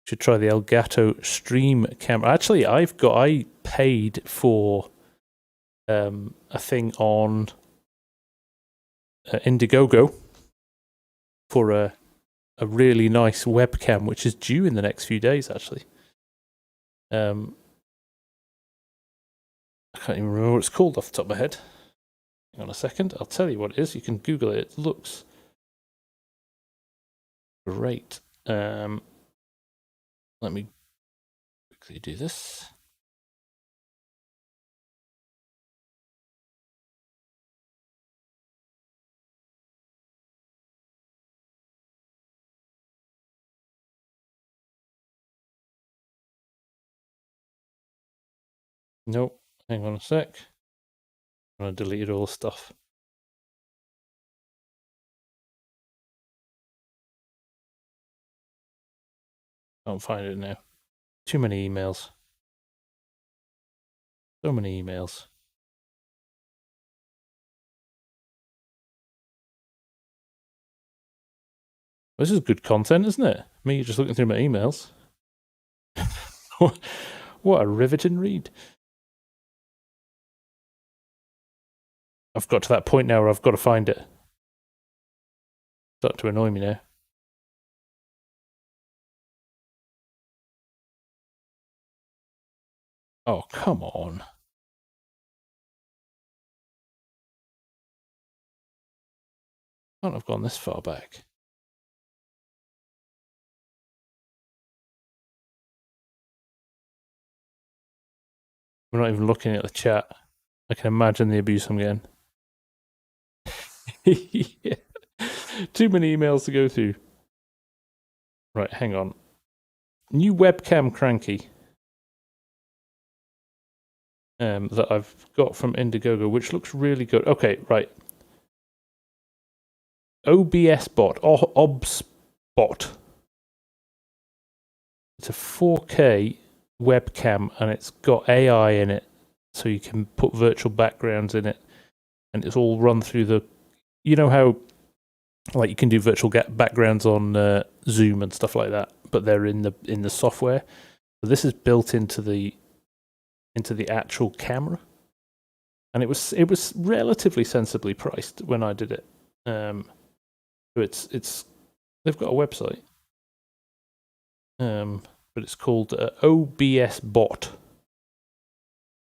Should try the Elgato Stream camera. Actually, I paid for a thing on Indiegogo for a really nice webcam, which is due in the next few days. Actually, I can't even remember what it's called off the top of my head. Hang on a second. I'll tell you what it is. You can Google it. It looks great. Let me quickly do this. Nope. Hang on a sec. I'm going to delete all the stuff. Can't find it now. Too many emails. So many emails. This is good content, isn't it? Me just looking through my emails. What a riveting read. I've got to that point now where I've got to find it. Starting to annoy me now. Oh, come on. I can't have gone this far back. We're not even looking at the chat. I can imagine the abuse I'm getting. Yeah. Too many emails to go through. Right, hang on. New webcam cranky. That I've got from Indiegogo, which looks really good. Okay, right. OBS bot, OBS bot. It's a 4K webcam and it's got AI in it, so you can put virtual backgrounds in it, and it's all run through the. You know how, like, you can do virtual backgrounds on Zoom and stuff like that, but they're in the software. So this is built into the actual camera, and it was relatively sensibly priced when I did it. So it's they've got a website, but it's called OBS Bot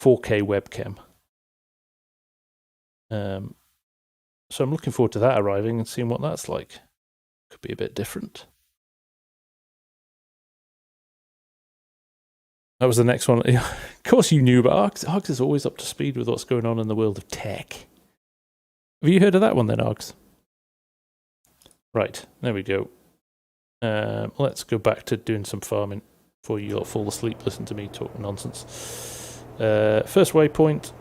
4K webcam. So I'm looking forward to that arriving and seeing what that's like. Could be a bit different. That was the next one. Of course you knew, but Args is always up to speed with what's going on in the world of tech. Have you heard of that one then, Args? Right, there we go. Let's go back to doing some farming before you fall asleep. Listen to me talk nonsense. First waypoint.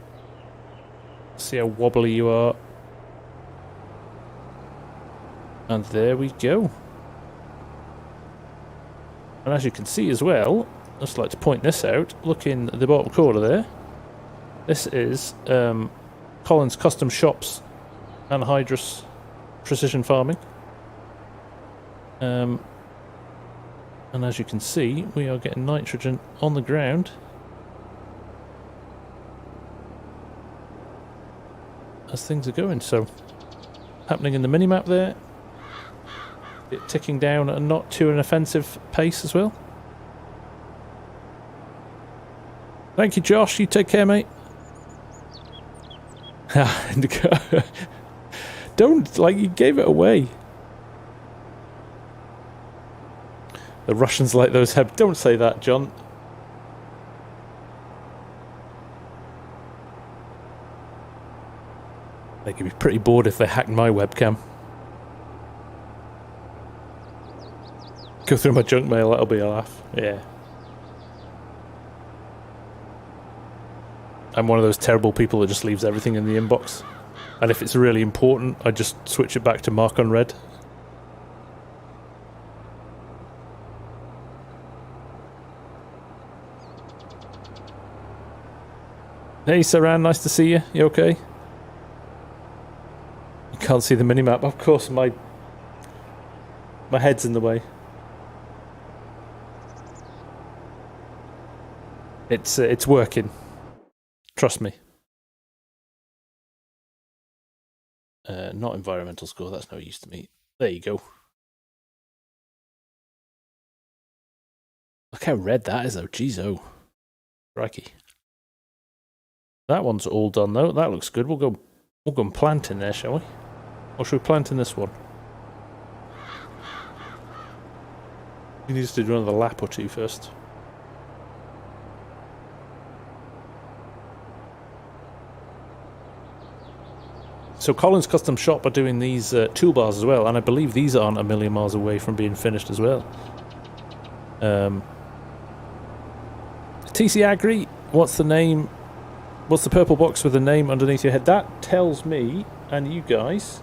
See how wobbly you are. And there we go. And as you can see as well, I'd just like to point this out. Look in the bottom corner there. This is Colin's Custom Shops Anhydrous Precision Farming. And as you can see, we are getting nitrogen on the ground as things are going. So, happening in the minimap there. It ticking down at not too an offensive pace as well. Thank you, Josh. You take care, mate. Don't, like, you gave it away. The Russians like those have... Don't say that, John. They could be pretty bored if they hacked my webcam. Go through my junk mail, that'll be a laugh. Yeah. I'm one of those terrible people that just leaves everything in the inbox. And if it's really important, I just switch it back to mark unread. Hey Saran, nice to see you. You okay? You can't see the minimap. Of course, my head's in the way. It's working. Trust me. Not environmental score, that's no use to me. There you go. Look how red that is though, jeez oh. Crikey. That one's all done though, that looks good. We'll go and plant in there, shall we? Or should we plant in this one? We need to do another lap or two first. So Colin's Custom Shop are doing these toolbars as well, and I believe these aren't a million miles away from being finished as well. TC Agri, what's the name? What's the purple box with the name underneath your head? That tells me, and you guys,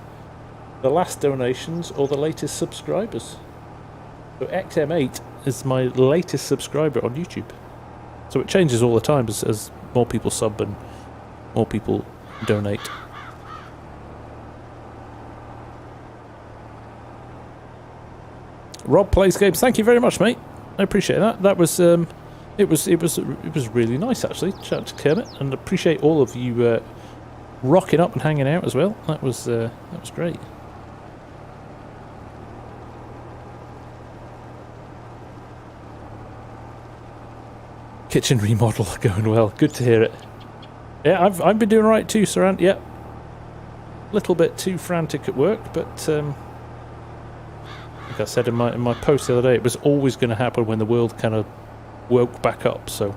the last donations or the latest subscribers. So XM8 is my latest subscriber on YouTube. So it changes all the time as more people sub and more people donate. Rob plays games. Thank you very much, mate. I appreciate that. That was it was really nice actually. Shout out to Kermit, and appreciate all of you rocking up and hanging out as well. That was great. Kitchen remodel going well. Good to hear it. Yeah, I've been doing right too, Saran. Yep. Little bit too frantic at work, but like I said in my post the other day, it was always going to happen when the world kind of woke back up, so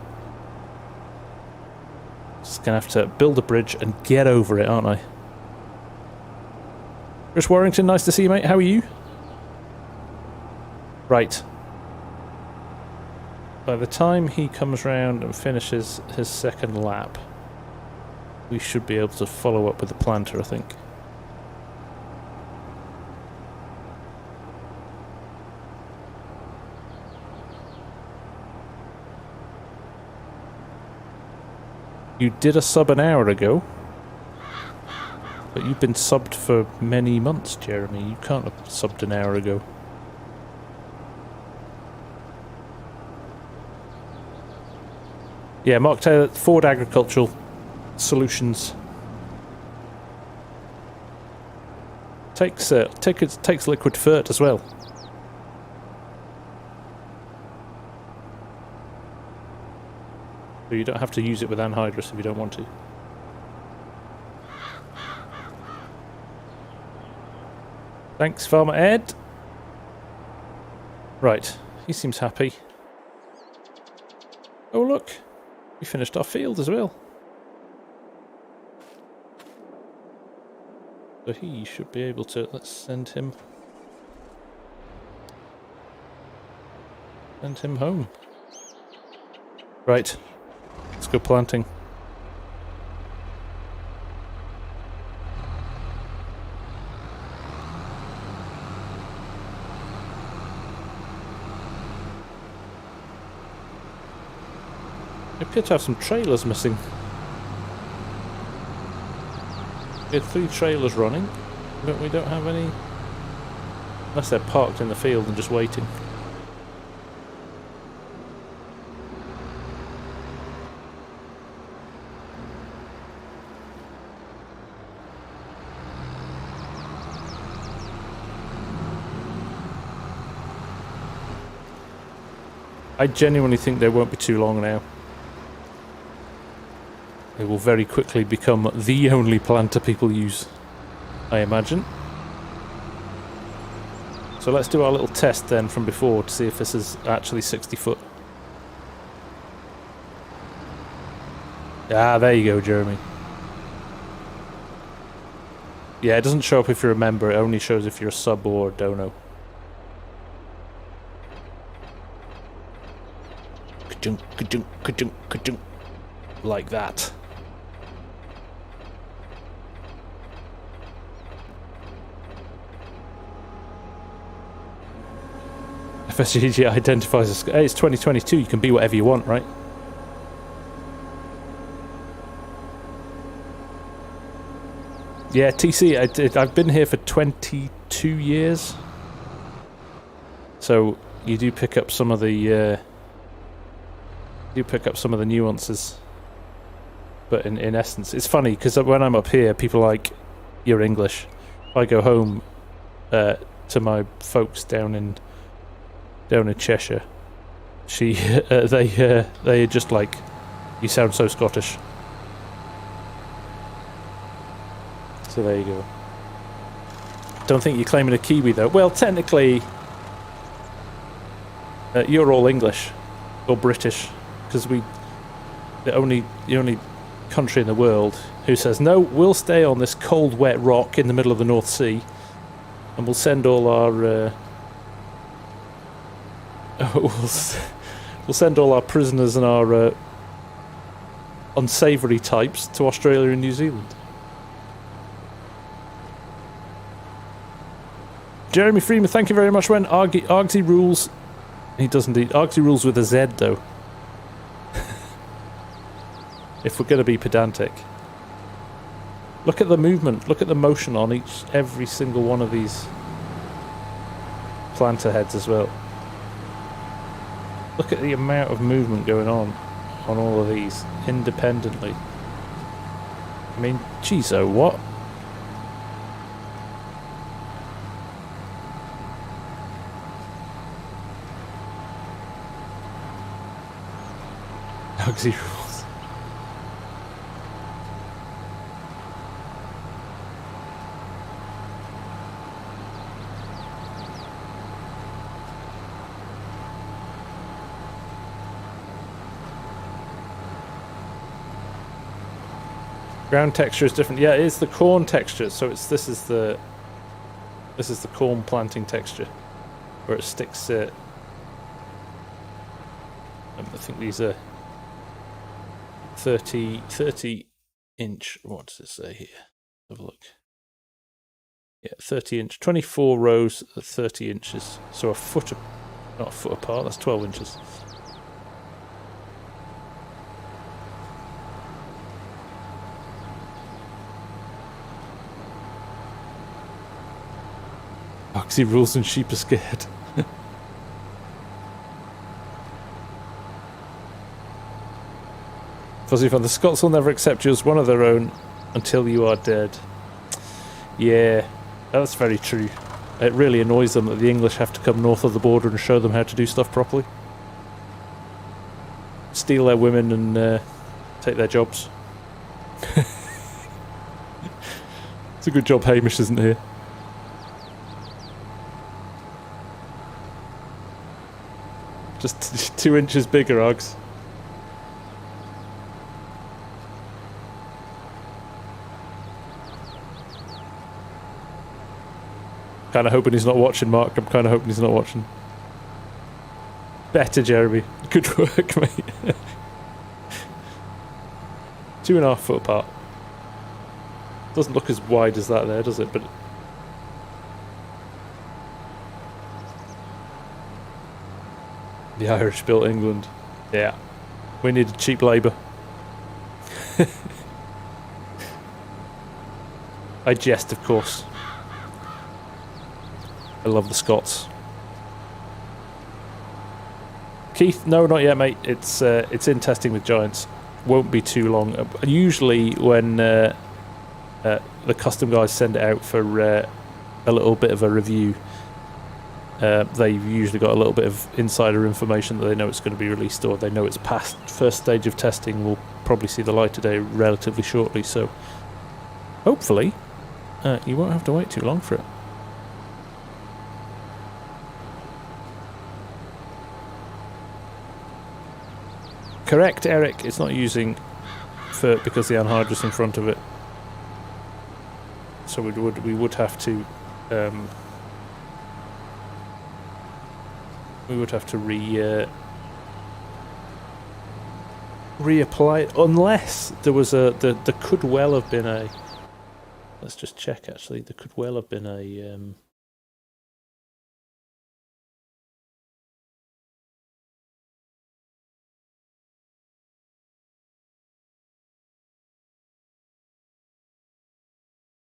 just going to have to build a bridge and get over it, aren't I? Chris Warrington, nice to see you, mate. How are you? Right. By the time he comes round and finishes his second lap, we should be able to follow up with the planter, I think. You did a sub an hour ago, but you've been subbed for many months, Jeremy. You can't have subbed an hour ago. Yeah, Mark Taylor, Ford Agricultural Solutions. Takes liquid fert as well. So you don't have to use it with Anhydrous if you don't want to. Thanks, Farmer Ed. Right, he seems happy. Oh look, we finished our field as well. So he should be able to, let's send him home. Right, let's go planting. I appear to have some trailers missing. We had 3 trailers running, but we don't have any... Unless they're parked in the field and just waiting. I genuinely think they won't be too long now. It will very quickly become the only planter people use, I imagine. So let's do our little test then from before to see if this is actually 60 foot. Ah, there you go, Jeremy. Yeah, it doesn't show up if you're a member, it only shows if you're a sub or a dono. Ka-junk, ka-junk, ka-junk, ka-junk. Like that. FSGG identifies as... Hey, it's 2022, you can be whatever you want, right? Yeah, TC, I've been here for 22 years. So, you do pick up some of the... nuances. But in essence, it's funny, because when I'm up here, people are like, you're English. I go home to my folks down in Cheshire. They are just like, you sound so Scottish. So there you go. Don't think you're claiming a Kiwi though. Well, technically, you're all English or British, because the only country in the world who says no, we'll stay on this cold, wet rock in the middle of the North Sea, and we'll send all our we'll send all our prisoners and our unsavoury types to Australia and New Zealand. Jeremy Freeman, thank you very much. When Argsy rules, he does indeed. Argsy rules with a Z though. If we're going to be pedantic. Look at the movement, look at the motion on every single one of these planter heads as well. Look at the amount of movement going on all of these independently. I mean, geez, oh what? Argsy rules. Ground texture is different. Yeah, it's the corn texture. So this is the corn planting texture, where it sticks. I think these are 30 inch. What does it say here? Have a look. Yeah, 30 inch, 24 rows at 30 inches. So not a foot apart. That's 12 inches. Oxy rules and sheep are scared. Fuzzy Fun, the Scots will never accept you as one of their own until you are dead. Yeah, that's very true. It really annoys them that the English have to come north of the border and show them how to do stuff properly. Steal their women and take their jobs. It's a good job Hamish isn't here. Just 2 inches bigger, Oggs. Kind of hoping he's not watching, Mark. I'm kind of hoping he's not watching. Better, Jeremy. Good work, mate. 2.5 foot apart. Doesn't look as wide as that there, does it? But the Irish built England. Yeah. We needed cheap labour. I jest, of course. I love the Scots. Keith, no, not yet, mate. It's in testing with Giants. Won't be too long. Usually when the custom guys send it out for a little bit of a review, they've usually got a little bit of insider information that they know it's going to be released, or they know it's past first stage of testing. Will probably see the light of day relatively shortly, so hopefully you won't have to wait too long for it. Correct, Eric. It's not using FERT because the Anhydrous in front of it. So we would have to reapply it, unless there was there could well have been a. Let's just check. Actually, there could well have been a.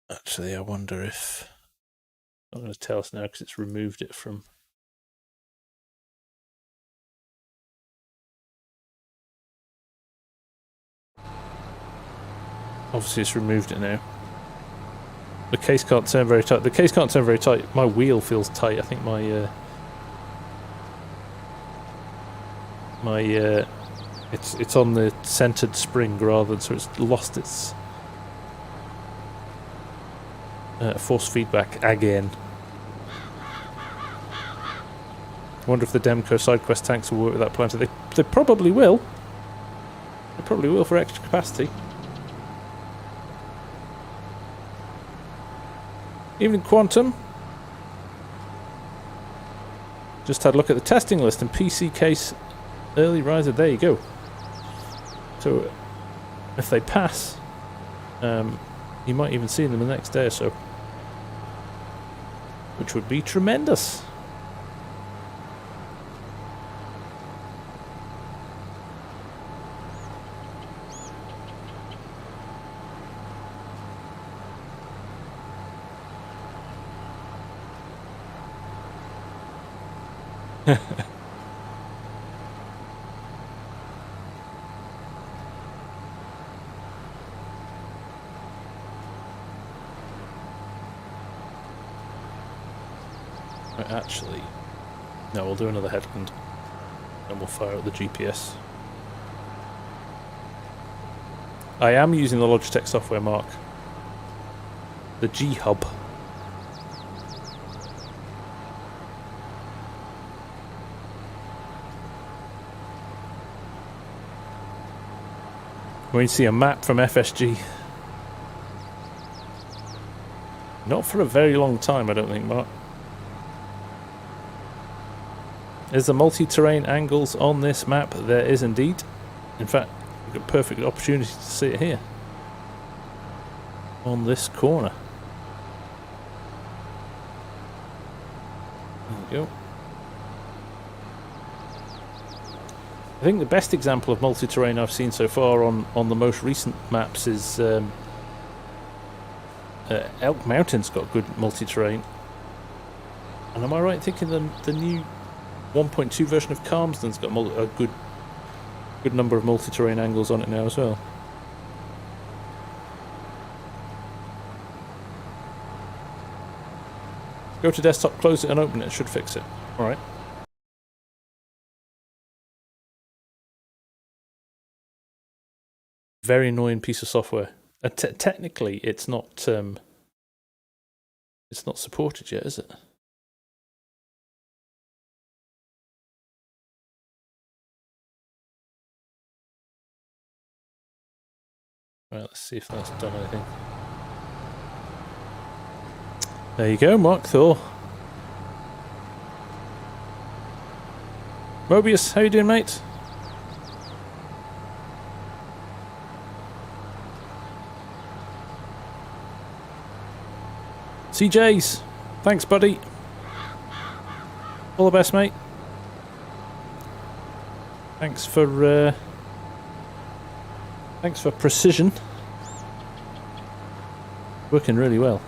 Actually, I wonder if... I'm going to tell us now because it's removed it from... Obviously, it's removed it now. The case can't turn very tight. The case can't turn very tight. My wheel feels tight. I think it's on the centered spring rather than, so it's lost its force feedback again. I wonder if the Demco side quest tanks will work with that planter. They probably will. They probably will for extra capacity. Evening, Quantum. Just had a look at the testing list and PC case early riser. There you go. So if they pass, you might even see them the next day or so, which would be tremendous. Right, actually, no, we'll do another headwind and we'll fire out the GPS. I am using the Logitech software, Mark. The G-Hub. When you see a map from FSG. Not for a very long time, I don't think, Mark. Is there multi-terrain angles on this map? There is indeed. In fact, we've got a perfect opportunity to see it here. On this corner. There we go. I think the best example of multi-terrain I've seen so far on the most recent maps is Elk Mountain's got good multi-terrain. And am I right thinking the new 1.2 version of Calmsden's got a good number of multi-terrain angles on it now as well? Go to desktop, close it and open it, should fix it. Alright. Very annoying piece of software. Technically, it's not supported yet, is it? Right, let's see if that's done anything. There you go, Mark Thor. Mobius, how you doing, mate? CJs, thanks, buddy. All the best, mate. Thanks for precision. Working really well.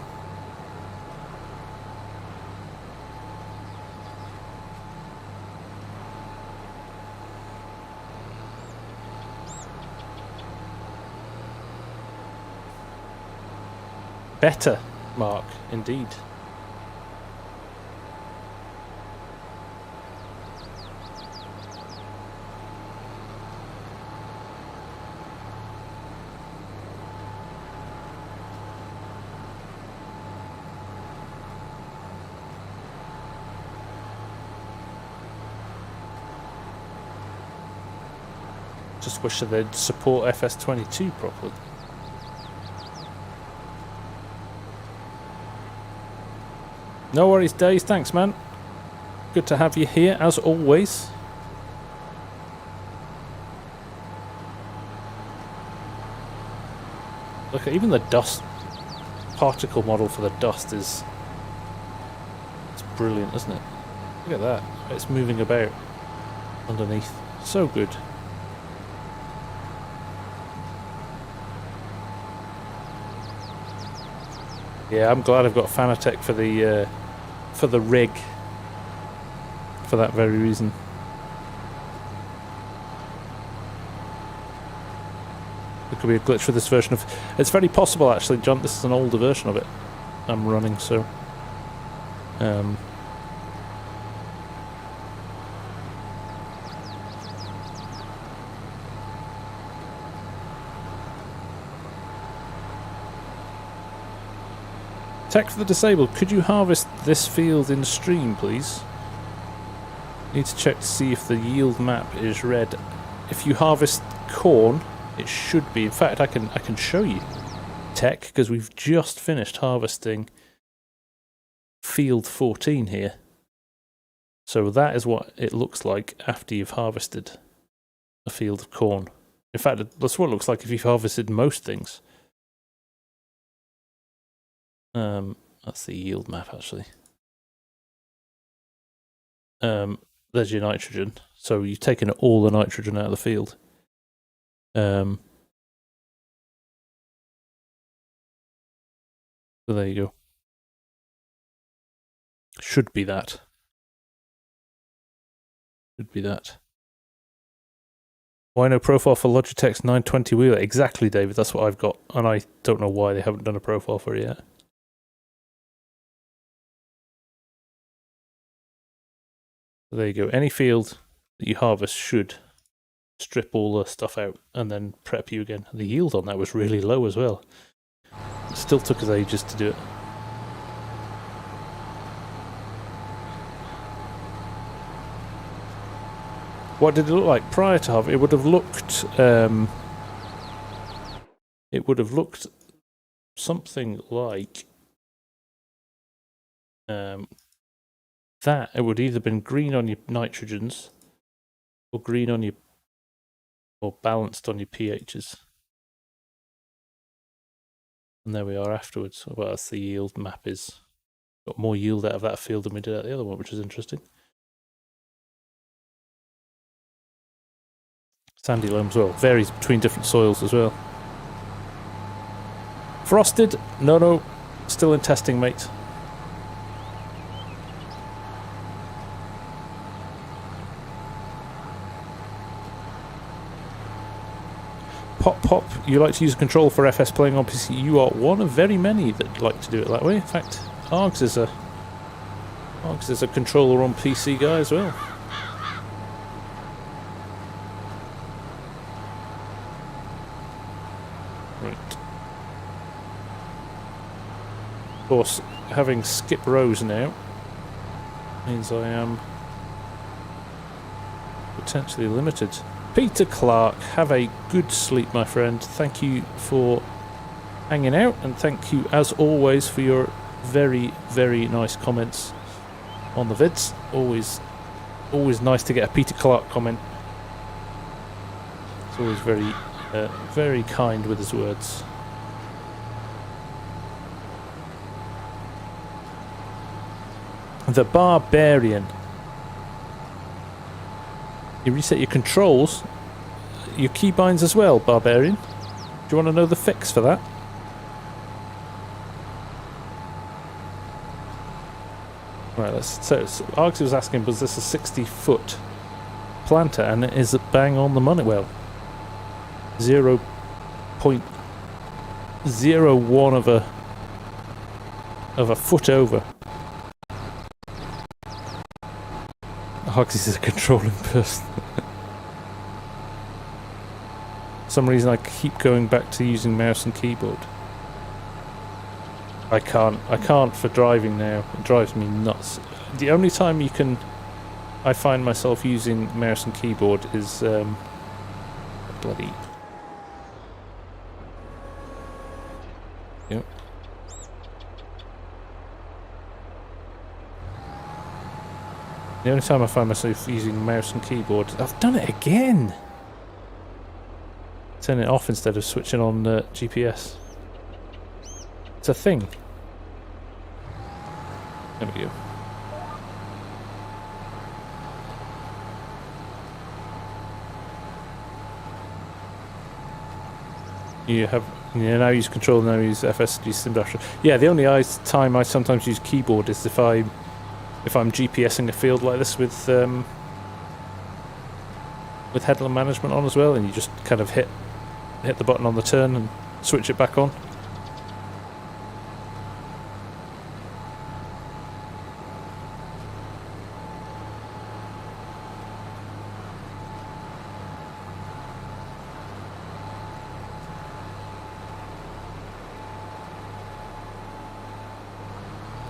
Better, Mark, indeed. Just wish that they'd support FS22 properly. No worries, Days. Thanks, man. Good to have you here, as always. Look, even the dust particle model for the dust is... it's brilliant, isn't it? Look at that. It's moving about underneath. So good. Yeah, I'm glad I've got Fanatec for the rig. For that very reason. There could be a glitch for this version of... It's very possible, actually, John. This is an older version of it I'm running, so... Tech for the disabled, could you harvest this field in stream, please? Need to check to see if the yield map is red. If you harvest corn, it should be. In fact, I can show you, Tech, because we've just finished harvesting field 14 here. So that is what it looks like after you've harvested a field of corn. In fact, that's what it looks like if you've harvested most things. That's the yield map, actually. There's your nitrogen. So you've taken all the nitrogen out of the field. So there you go. Should be that. Should be that. Why no profile for Logitech's 920 wheeler? Exactly, David. That's what I've got. And I don't know why they haven't done a profile for it yet. There you go. Any field that you harvest should strip all the stuff out and then prep you again. The yield on that was really low as well. It still took us ages to do it. What did it look like prior to harvest? It would have looked... it would have looked something like... that. It would either been green on your nitrogens or green on your... or balanced on your pHs. And there we are afterwards. Well, that's the yield map is. Got more yield out of that field than we did out of the other one, which is interesting. Sandy loam as well. Varies between different soils as well. Frosted? No. Still in testing, mate. Pop, you like to use a controller for FS playing on PC. You are one of very many that like to do it that way. In fact, Args is a controller on PC guy as well. Right. Of course, having skip rows now means I am potentially limited. Peter Clark, have a good sleep, my friend. Thank you for hanging out, and thank you, as always, for your very, very nice comments on the vids. Always nice to get a Peter Clark comment. It's always very, very kind with his words. The Barbarian. You reset your controls, your keybinds as well, Barbarian. Do you want to know the fix for that? Right, so Argsy was asking, was this a 60-foot planter? And it is bang on the money. Well, 0.01 of a foot over. Argsy's a controlling person. For some reason I keep going back to using mouse and keyboard. I can't for driving now. It drives me nuts. The only time I find myself using mouse and keyboard is bloody. Yep. The only time I find myself using mouse and keyboard, I've done it again. Turn it off instead of switching on GPS. It's a thing. There we go. You now use control, now use FSG Simdash. Yeah, the only time I sometimes use keyboard is if I'm GPSing a field like this with headland management on as well, and you just kind of hit the button on the turn and switch it back on.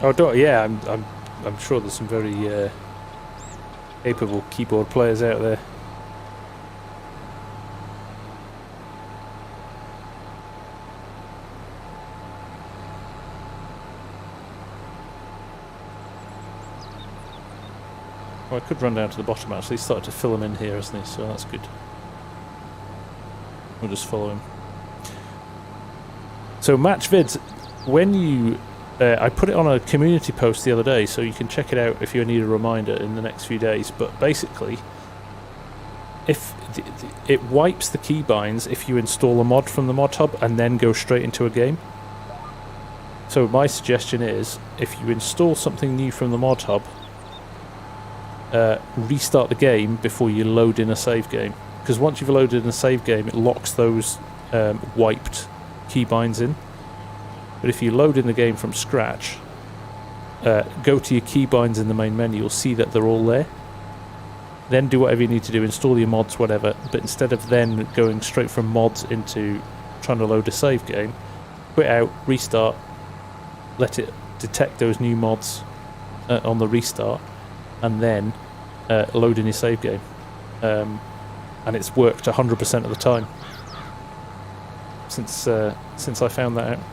Oh, yeah, I'm sure there's some very capable keyboard players out there. Well, I could run down to the bottom actually. He's started to fill him in here, hasn't he? So that's good. We'll just follow him. So match vids, when you... I put it on a community post the other day, so you can check it out if you need a reminder in the next few days. But basically, if it wipes the keybinds if you install a mod from the mod hub and then go straight into a game. So my suggestion is, if you install something new from the mod hub, restart the game before you load in a save game. Because once you've loaded in a save game, it locks those wiped keybinds in. But if you load in the game from scratch, go to your keybinds in the main menu, you'll see that they're all there. Then do whatever you need to do, install your mods, whatever, but instead of then going straight from mods into trying to load a save game, quit out, restart, let it detect those new mods on the restart, and then load in your save game. And it's worked 100% of the time since I found that out.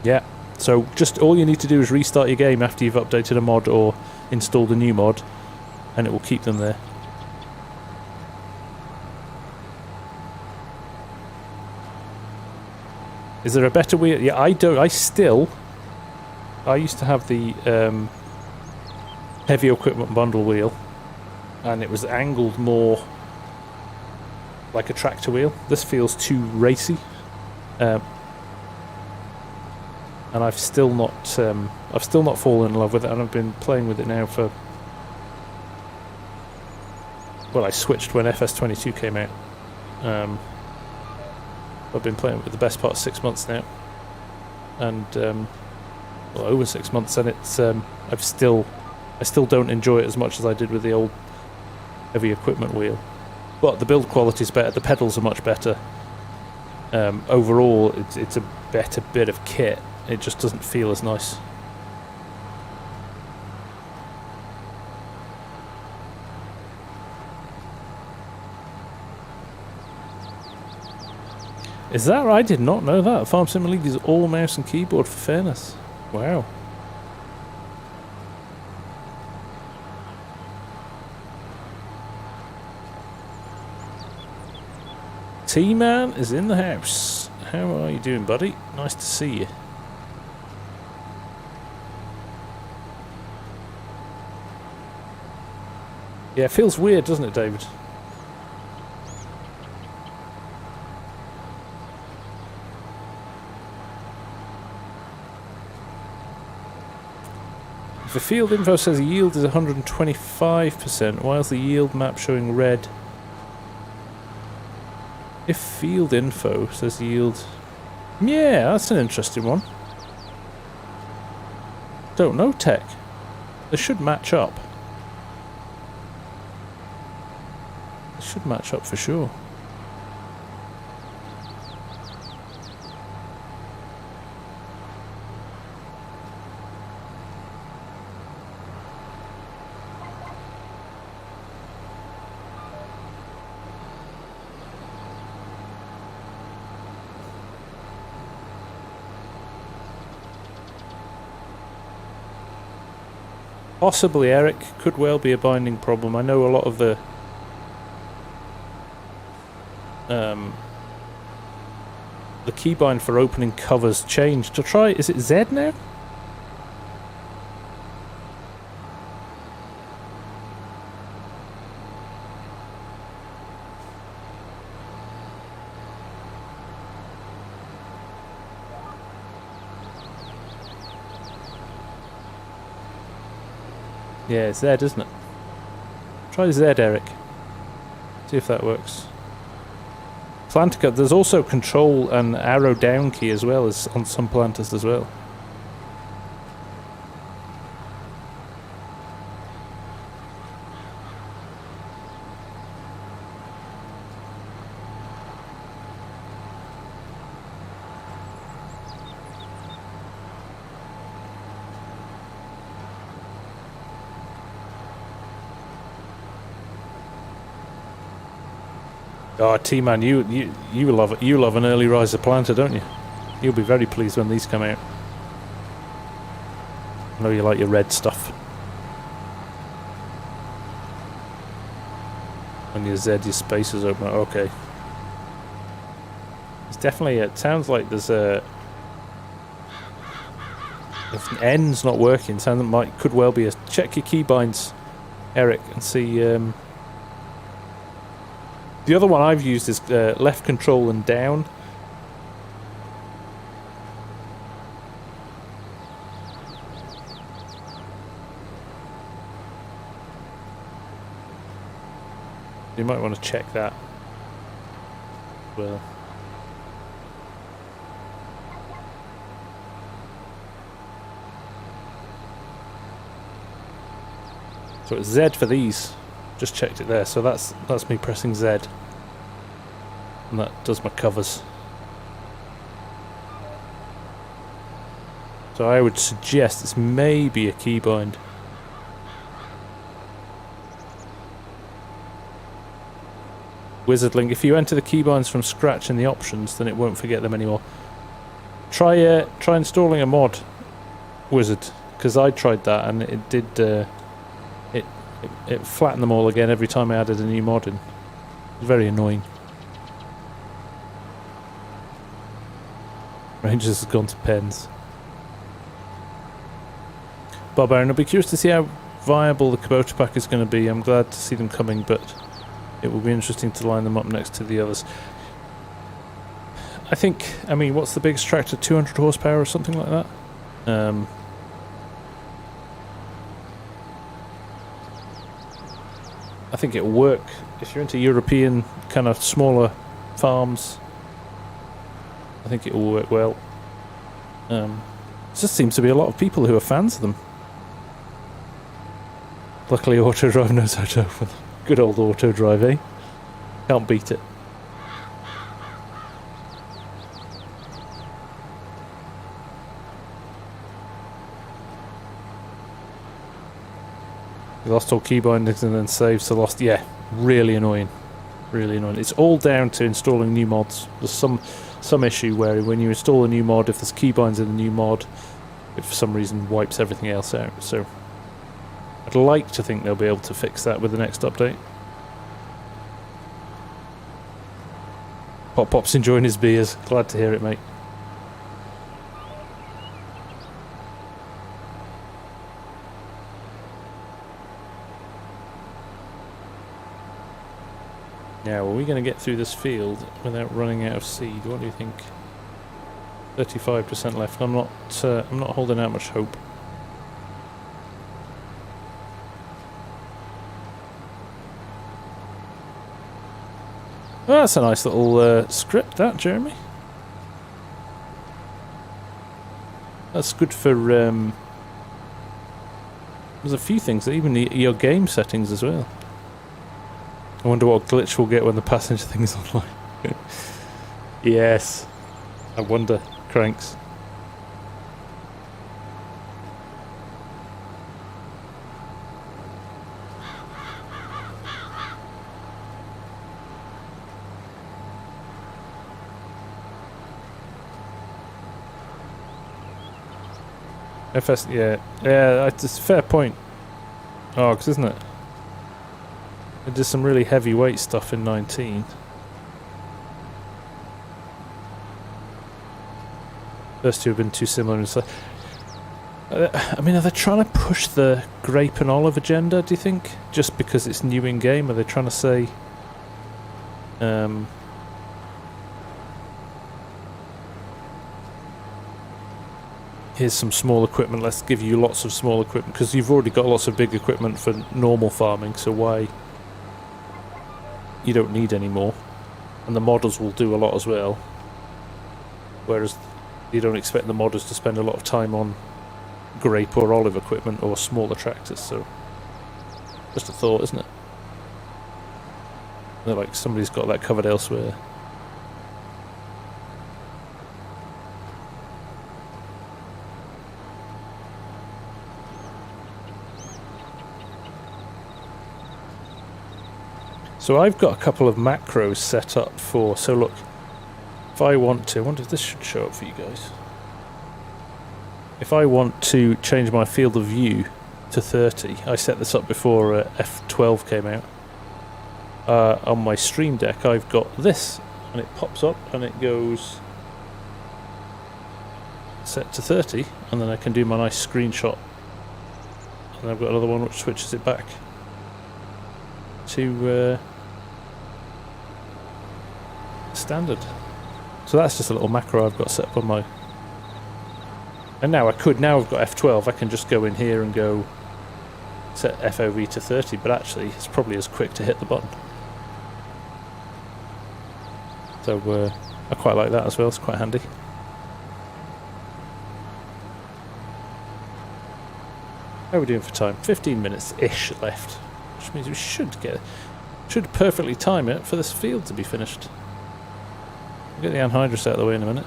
Yeah, so just all you need to do is restart your game after you've updated a mod or installed a new mod, and it will keep them there. Is there a better wheel? Yeah, I used to have the heavy equipment bundle wheel, and it was angled more like a tractor wheel. This feels too racy. And I've still not fallen in love with it, and I've been playing with it now for... Well, I switched when FS22 came out. I've been playing with the best part of 6 months now, and well, over 6 months, and it's I still don't enjoy it as much as I did with the old heavy equipment wheel. But the build quality is better. The pedals are much better. Overall, it's a better bit of kit. It just doesn't feel as nice. Is that right? I did not know that. FarmSim Elite is all mouse and keyboard for fairness. Wow. T-Man is in the house. How are you doing, buddy? Nice to see you. Yeah, it feels weird, doesn't it, David? If the field info says yield is 125%, why is the yield map showing red? If field info says yield... Yeah, that's an interesting one. Don't know, tech. They should match up. They should match up for sure. Possibly, Eric. Could well be a binding problem. I know a lot of the keybind for opening covers changed. To try, is it Z now? Yeah, it's Z, isn't it? Try Z, Eric. See if that works. Planter, there's also control and arrow down key as well as on some planters as well. Oh, T-Man, you love it. You love an early riser planter, don't you? You'll be very pleased when these come out. I know you like your red stuff. When your Z, your spacers open. Okay. It's definitely. It sounds like there's a. If an N's not working, sounds like could well be a. Check your keybinds, Eric, and see. The other one I've used is left control and down. You might want to check that. Well. So it's Z for these. Just checked it there, so that's me pressing Z. And that does my covers. So I would suggest it's maybe a keybind. Wizardling, if you enter the keybinds from scratch in the options, then it won't forget them anymore. Try installing a mod, Wizard, because I tried that and it did. It flattened them all again every time I added a new mod in. It was very annoying. Rangers has gone to pens. Barbarian, I'll be curious to see how viable the Kubota pack is going to be. I'm glad to see them coming, but it will be interesting to line them up next to the others. I mean, what's the biggest tractor? 200 horsepower or something like that? I think it'll work if you're into European kind of smaller farms. I think it will work well. There just seems to be a lot of people who are fans of them. Luckily Autodrive knows how to open. Good old Autodrive, eh? Can't beat it. You lost all key bindings and then saved, so lost. Yeah, really annoying. Really annoying. It's all down to installing new mods. There's some. some issue where when you install a new mod, if there's keybinds in the new mod, it for some reason wipes everything else out. So I'd like to think they'll be able to fix that with the next update. Pop's enjoying his beers. Glad to hear it, mate. Now, are we going to get through this field without running out of seed? What do you think? 35% left. I'm not holding out much hope. Oh, that's a nice little script, that, Jeremy. That's good for. There's a few things, even your game settings as well. I wonder what glitch we'll get when the passenger thing is online. Yes. I wonder, Cranks. FS, yeah, it's a fair point. Oh, because isn't it? It did some really heavyweight stuff in 19. First two have been too similar and stuff. I mean, are they trying to push the grape and olive agenda, do you think? Just because it's new in game? Are they trying to say here's some small equipment, let's give you lots of small equipment, because you've already got lots of big equipment for normal farming, so why you don't need any more, and the modders will do a lot as well, whereas you don't expect the modders to spend a lot of time on grape or olive equipment or smaller tractors. So just a thought, isn't it? They're like somebody's got that covered elsewhere. So I've got a couple of macros set up for, so look, if I want to, I wonder if this should show up for you guys. If I want to change my field of view to 30, I set this up before F12 came out. On my Stream Deck I've got this, and it pops up and it goes set to 30, and then I can do my nice screenshot, and I've got another one which switches it back to standard. So that's just a little macro I've got set up on my... And now I've got F12, I can just go in here and go set FOV to 30, but actually it's probably as quick to hit the button. So I quite like that as well, it's quite handy. How are we doing for time? 15 minutes-ish left, which means we should perfectly time it for this field to be finished. We'll get the Anhydrous out of the way in a minute.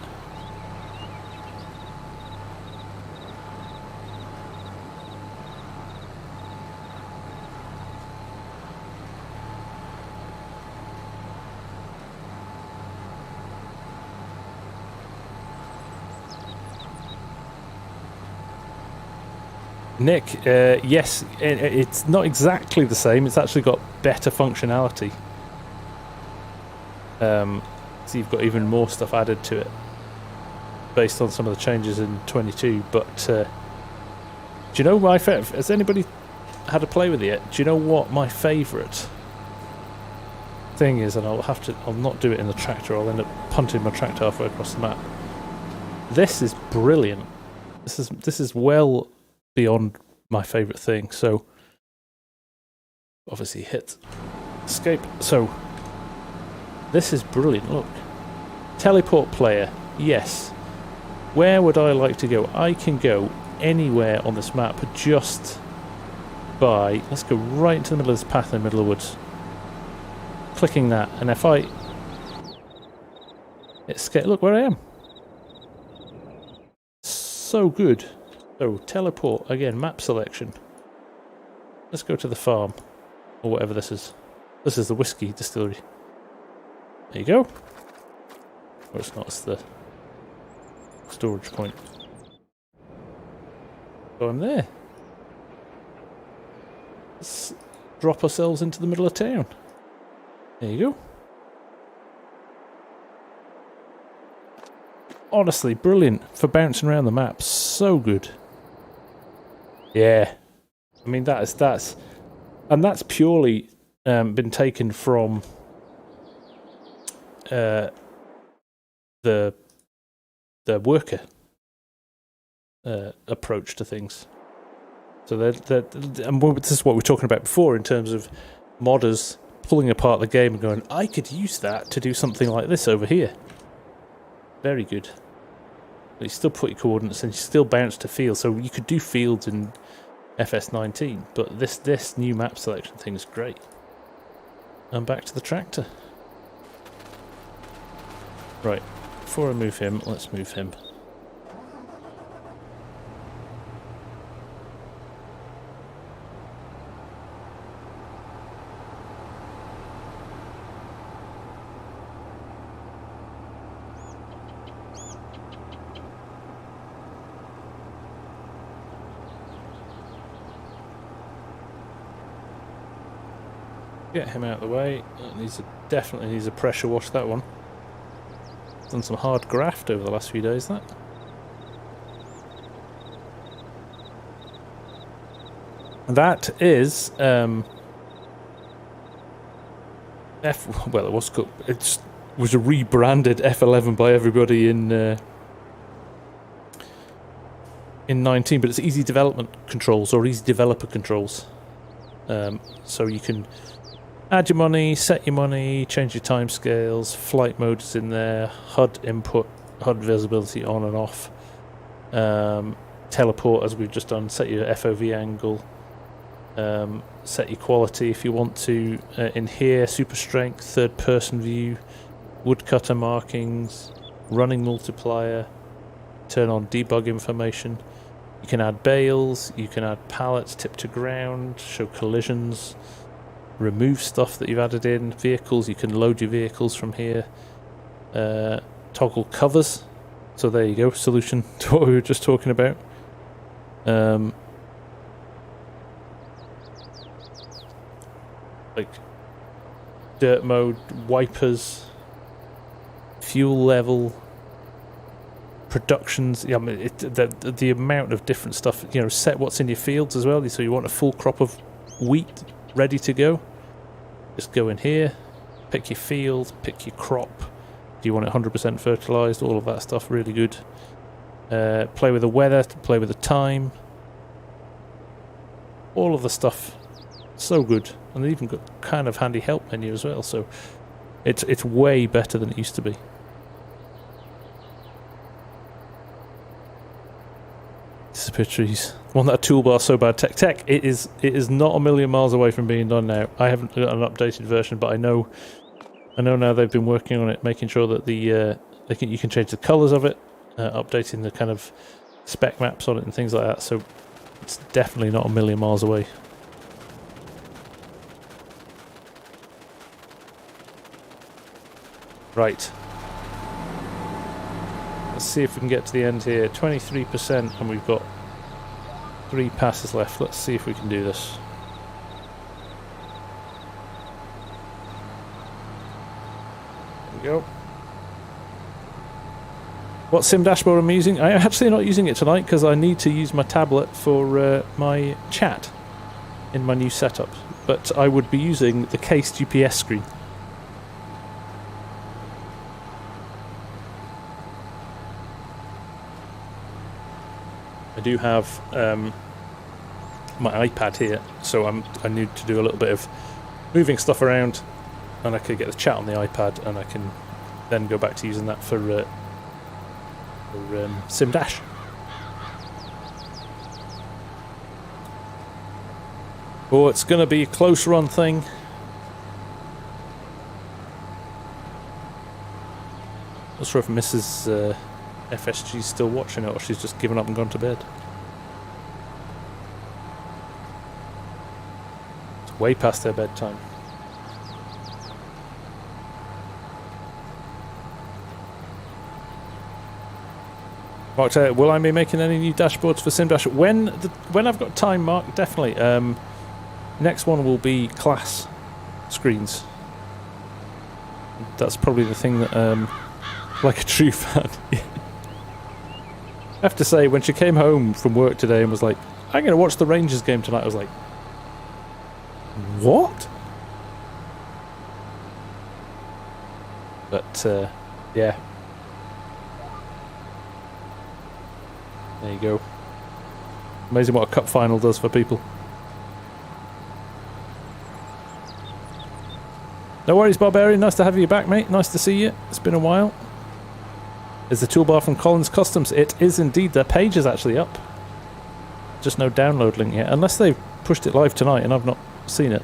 Nick, yes, it's not exactly the same. It's actually got better functionality. So you've got even more stuff added to it based on some of the changes in 22. But do you know my favourite? Has anybody had a play with it yet? Do you know what my favourite thing is? And I'll not do it in the tractor. I'll end up punting my tractor halfway across the map. This is brilliant. This is well beyond my favourite thing. So obviously hit escape. So this is brilliant. Look, teleport player. Yes. Where would I like to go? I can go anywhere on this map just by, let's go right into the middle of this path in the middle of the woods. Clicking that, and if I escape, look where I am. So good. So teleport again, map selection. Let's go to the farm, or whatever this is. This is the whiskey distillery. There you go. Or it's not, it's the storage point. So I'm there. Let's drop ourselves into the middle of town. There you go. Honestly, brilliant for bouncing around the map. So good. Yeah. I mean, that's purely been taken from the worker approach to things. So and this is what we were talking about before in terms of modders pulling apart the game and going, I could use that to do something like this over here. Very good. But you still put your coordinates and you still bounce to fields. So you could do fields in FS19, but this new map selection thing is great. And back to the tractor. Right, before I move him, let's move him. Get him out of the way. Definitely needs a pressure wash, that one. Done some hard graft over the last few days, that. That is well, it was a rebranded F11 by everybody in 19, but it's easy development controls or easy developer controls. So you can add your money, set your money, change your timescales, flight mode is in there, HUD input, HUD visibility on and off, teleport as we've just done, set your FOV angle, set your quality if you want to, in here, super strength, third person view, woodcutter markings, running multiplier, turn on debug information. You can add bales, you can add pallets, tip to ground, show collisions, remove stuff that you've added in, vehicles, you can load your vehicles from here, toggle covers, so there you go, solution to what we were just talking about. Like dirt mode, wipers, fuel level, productions. Yeah, I mean, the amount of different stuff. You know, set what's in your fields as well. So you want a full crop of wheat ready to go. Just go in here, pick your field, pick your crop. Do you want it 100% fertilized? All of that stuff, really good. Play with the weather, play with the time. All of the stuff, so good. And they even got kind of handy help menu as well. So it's way better than it used to be. This is a picture. One that toolbar so bad. Tech. It is not a million miles away from being done now. I haven't got an updated version, but I know now they've been working on it, making sure that you can change the colours of it, updating the kind of spec maps on it and things like that. So it's definitely not a million miles away. Right. Let's see if we can get to the end here. 23%, and we've got 3 passes left. Let's see if we can do this. There we go. What sim dashboard I'm using? I'm actually not using it tonight because I need to use my tablet for my chat in my new setup. But I would be using the case GPS screen. I do have my iPad here, so I need to do a little bit of moving stuff around, and I could get the chat on the iPad, and I can then go back to using that for Sim Dash. Oh, it's going to be a close run thing. Not sure if Mrs. FSG's still watching it, or she's just given up and gone to bed. It's way past their bedtime. Mark, will I be making any new dashboards for SimDash? When I've got time, Mark, definitely. Next one will be class screens. That's probably the thing that, like a true fan. I have to say, when she came home from work today and was like, I'm going to watch the Rangers game tonight, I was like, what? But, yeah. There you go. Amazing what a cup final does for people. No worries, Barbarian. Nice to have you back, mate. Nice to see you. It's been a while. Is the toolbar from Collins Customs? It is indeed. Their page is actually up. Just no download link yet. Unless they've pushed it live tonight and I've not seen it.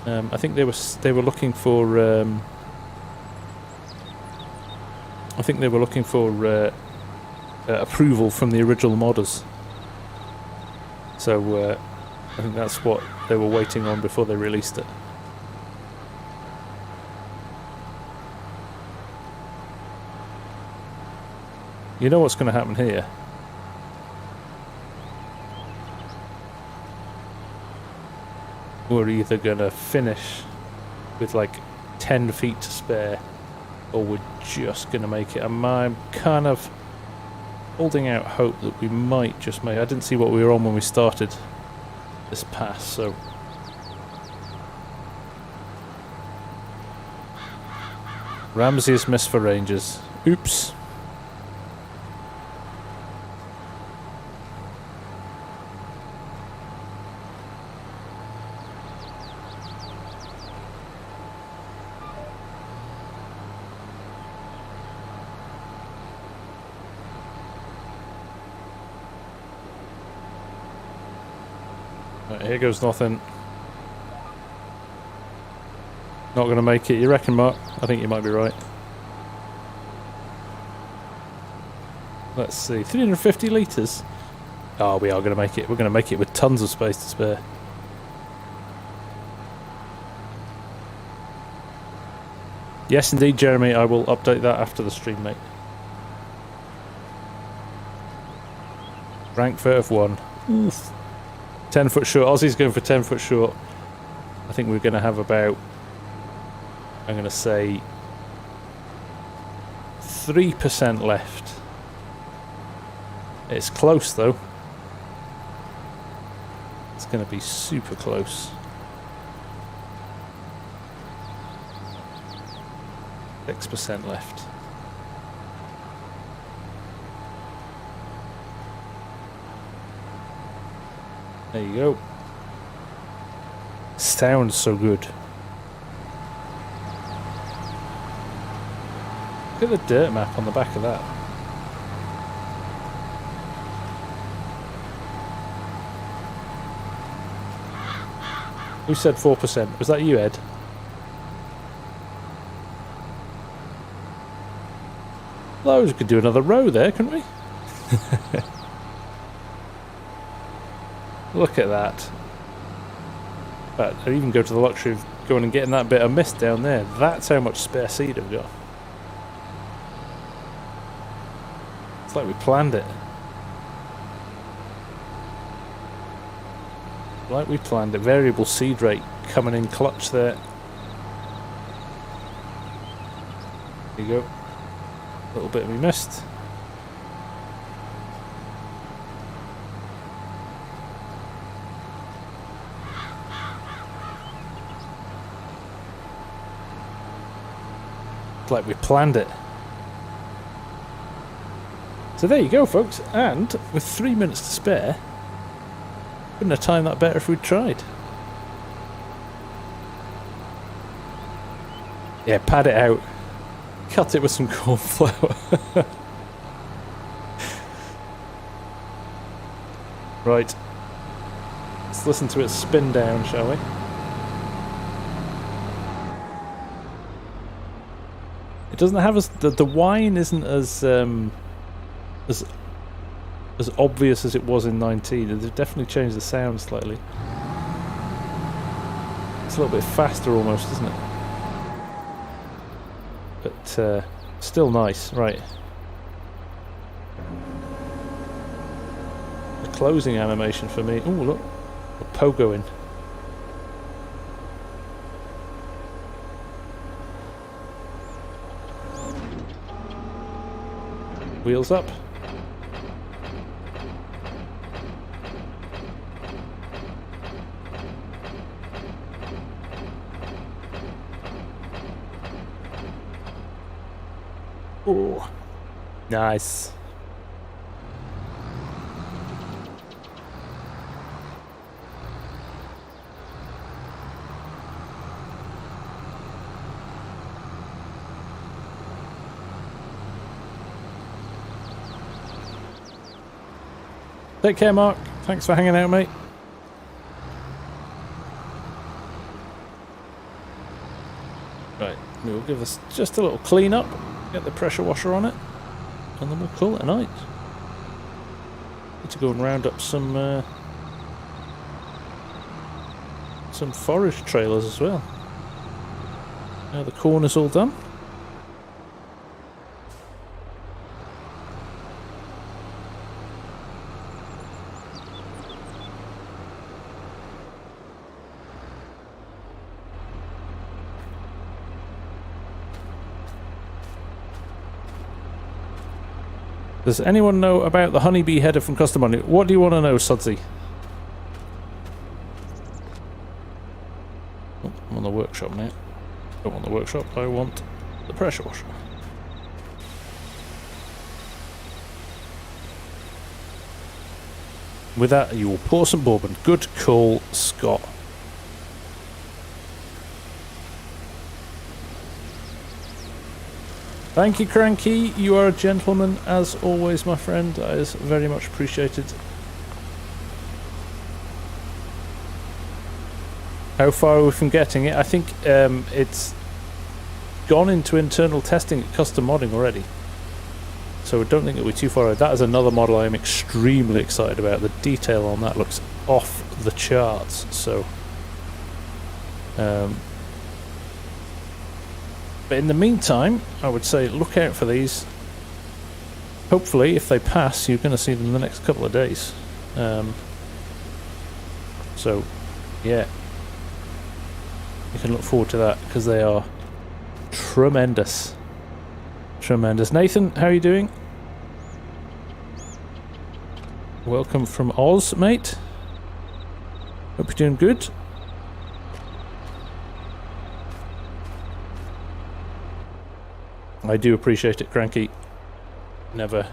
I think they were looking for... I think they were looking for... approval from the original modders. So I think that's what they were waiting on before they released it. You know what's going to happen here? We're either going to finish with like 10 feet to spare, or we're just going to make it. I'm kind of holding out hope that we might just make... I didn't see what we were on when we started this pass, so... Ramsey is missed for Rangers. Oops. Here goes nothing. Not going to make it. You reckon, Mark? I think you might be right. Let's see. 350 litres. Oh, we are going to make it. We're going to make it with tons of space to spare. Yes, indeed, Jeremy. I will update that after the stream, mate. Frankfurt have won. Oof. 10 foot short. Aussie's going for 10 foot short. I think we're going to have about, I'm going to say, 3% left. It's close though. It's going to be super close. 6% left. There you go. Sounds so good. Look at the dirt map on the back of that. Who said 4%? Was that you, Ed? Well, we could do another row there, couldn't we? Look at that. But I'd even go to the luxury of going and getting that bit of mist down there. That's how much spare seed I've got. It's like we planned it. Like we planned it. Variable seed rate coming in clutch there. There you go. A little bit of me mist. Like we planned it. So there you go, folks, and with 3 minutes to spare, couldn't have timed that better if we'd tried. Yeah, pad it out, cut it with some corn flour. Right, let's listen to it spin down, shall we? It doesn't have as the whine isn't as obvious as it was in 19. They've definitely changed the sound slightly. It's a little bit faster almost, isn't it? But still nice. Right. The closing animation for me. Oh, look. A pogo in. Wheels up. Oh, nice. Take care, Mark. Thanks for hanging out, mate. Right, we'll give this just a little clean up, get the pressure washer on it, and then we'll call it a night. Need to go and round up some forage trailers as well. Now the corn is all done. Does anyone know about the honeybee header from Custom Money? What do you want to know, Sudsy? Oh, I'm on the workshop now. I don't want the workshop, I want the pressure washer. With that, you will pour some bourbon. Good call, Scott. Thank you, Cranky. You are a gentleman, as always, my friend. That is very much appreciated. How far are we from getting it? I think it's gone into internal testing at custom modding already. So I don't think it'll be too far away. That is another model I am extremely excited about. The detail on that looks off the charts. So, but in the meantime, I would say look out for these. Hopefully, if they pass, you're going to see them in the next couple of days. So, yeah. You can look forward to that, because they are tremendous. Tremendous. Nathan, how are you doing? Welcome from Oz, mate. Hope you're doing good. I do appreciate it, Cranky. I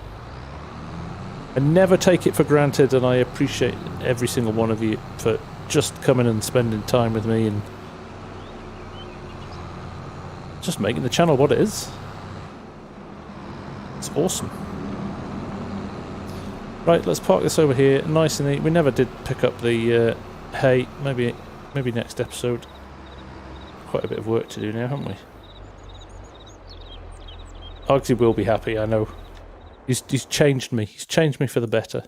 never take it for granted, and I appreciate every single one of you for just coming and spending time with me and just making the channel what it is. It's awesome. Right, let's park this over here, nice and neat. We never did pick up the hay. Maybe next episode. Quite a bit of work to do now, haven't we? Argsy will be happy, I know. He's changed me. He's changed me for the better.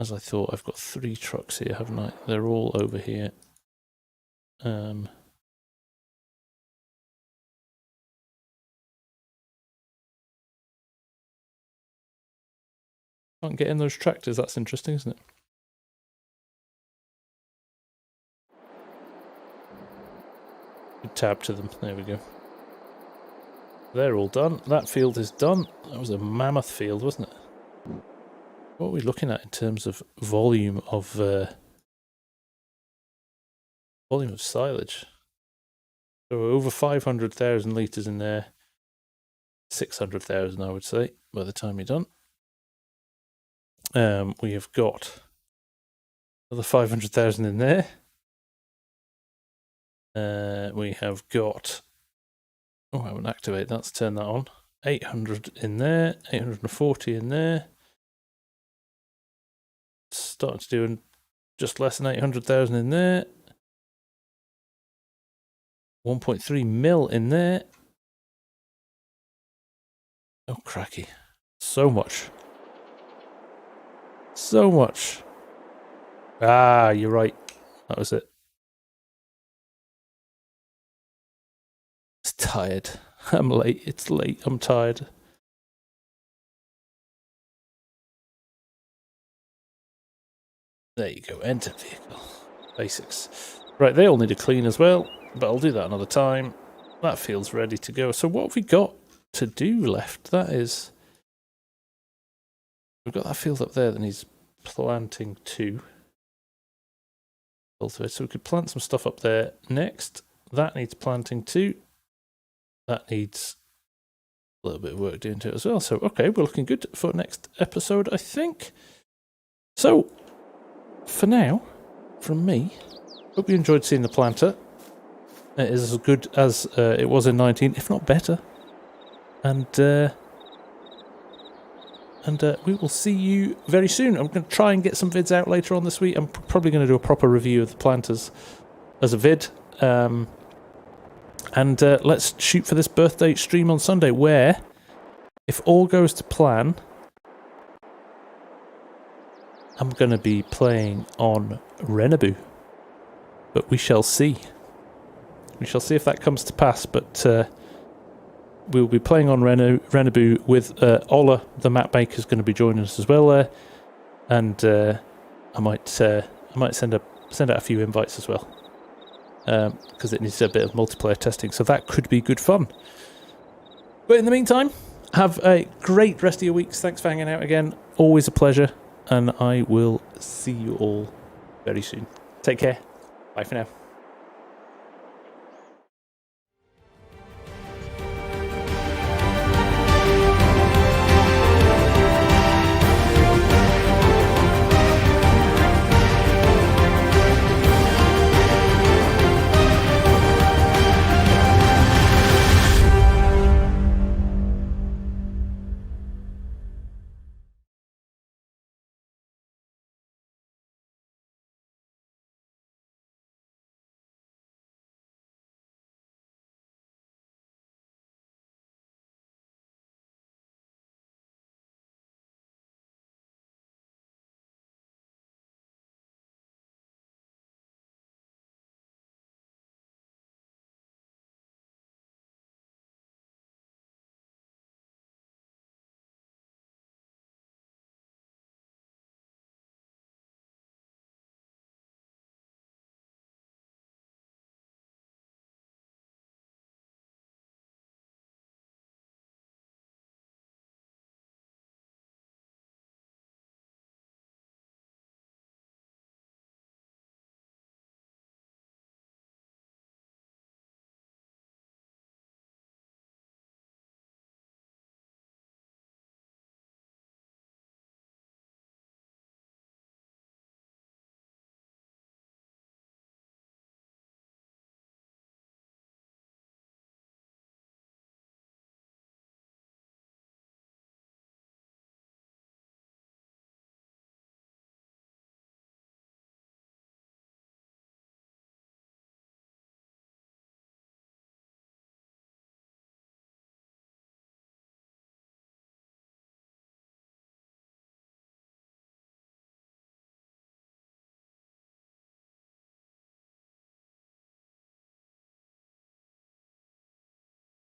As I thought, I've got 3 trucks here, haven't I? They're all over here. Can't get in those tractors. That's interesting, isn't it? Good tab to them. There we go. They're all done. That field is done. That was a mammoth field, wasn't it? What are we looking at in terms of volume of silage? So over 500,000 litres in there. 600,000, I would say, by the time you're done. We have got another 500,000 in there. We have got... Oh, I haven't activated that. Let's turn that on. 800 in there. 840 in there. Starting to do just less than 800,000 in there. 1.3 mil in there. Oh, cracky. So much. So much. Ah, you're right. That was it. It's tired. I'm late. It's late. I'm tired. There you go, enter vehicle. Basics. Right, they all need a clean as well, but I'll do that another time. That feels ready to go. So what have we got to do left? That is... We've got that field up there that needs planting too. So we could plant some stuff up there next. That needs planting too. That needs a little bit of work doing to it as well. So, okay, we're looking good for next episode, I think. So, for now, from me, hope you enjoyed seeing the planter. It is as good as it was in 19, if not better. And we will see you very soon. I'm going to try and get some vids out later on this week. I'm probably going to do a proper review of the planters as a vid. And let's shoot for this birthday stream on Sunday, where, if all goes to plan, I'm going to be playing on Renabu. But we shall see. We shall see if that comes to pass, but we'll be playing on Renabu with Ola, the map maker, is going to be joining us as well there. And I might send out a few invites as well. Because it needs a bit of multiplayer testing, so that could be good fun. But in the meantime, have a great rest of your weeks. Thanks for hanging out again. Always a pleasure, and I will see you all very soon. Take care. Bye for now.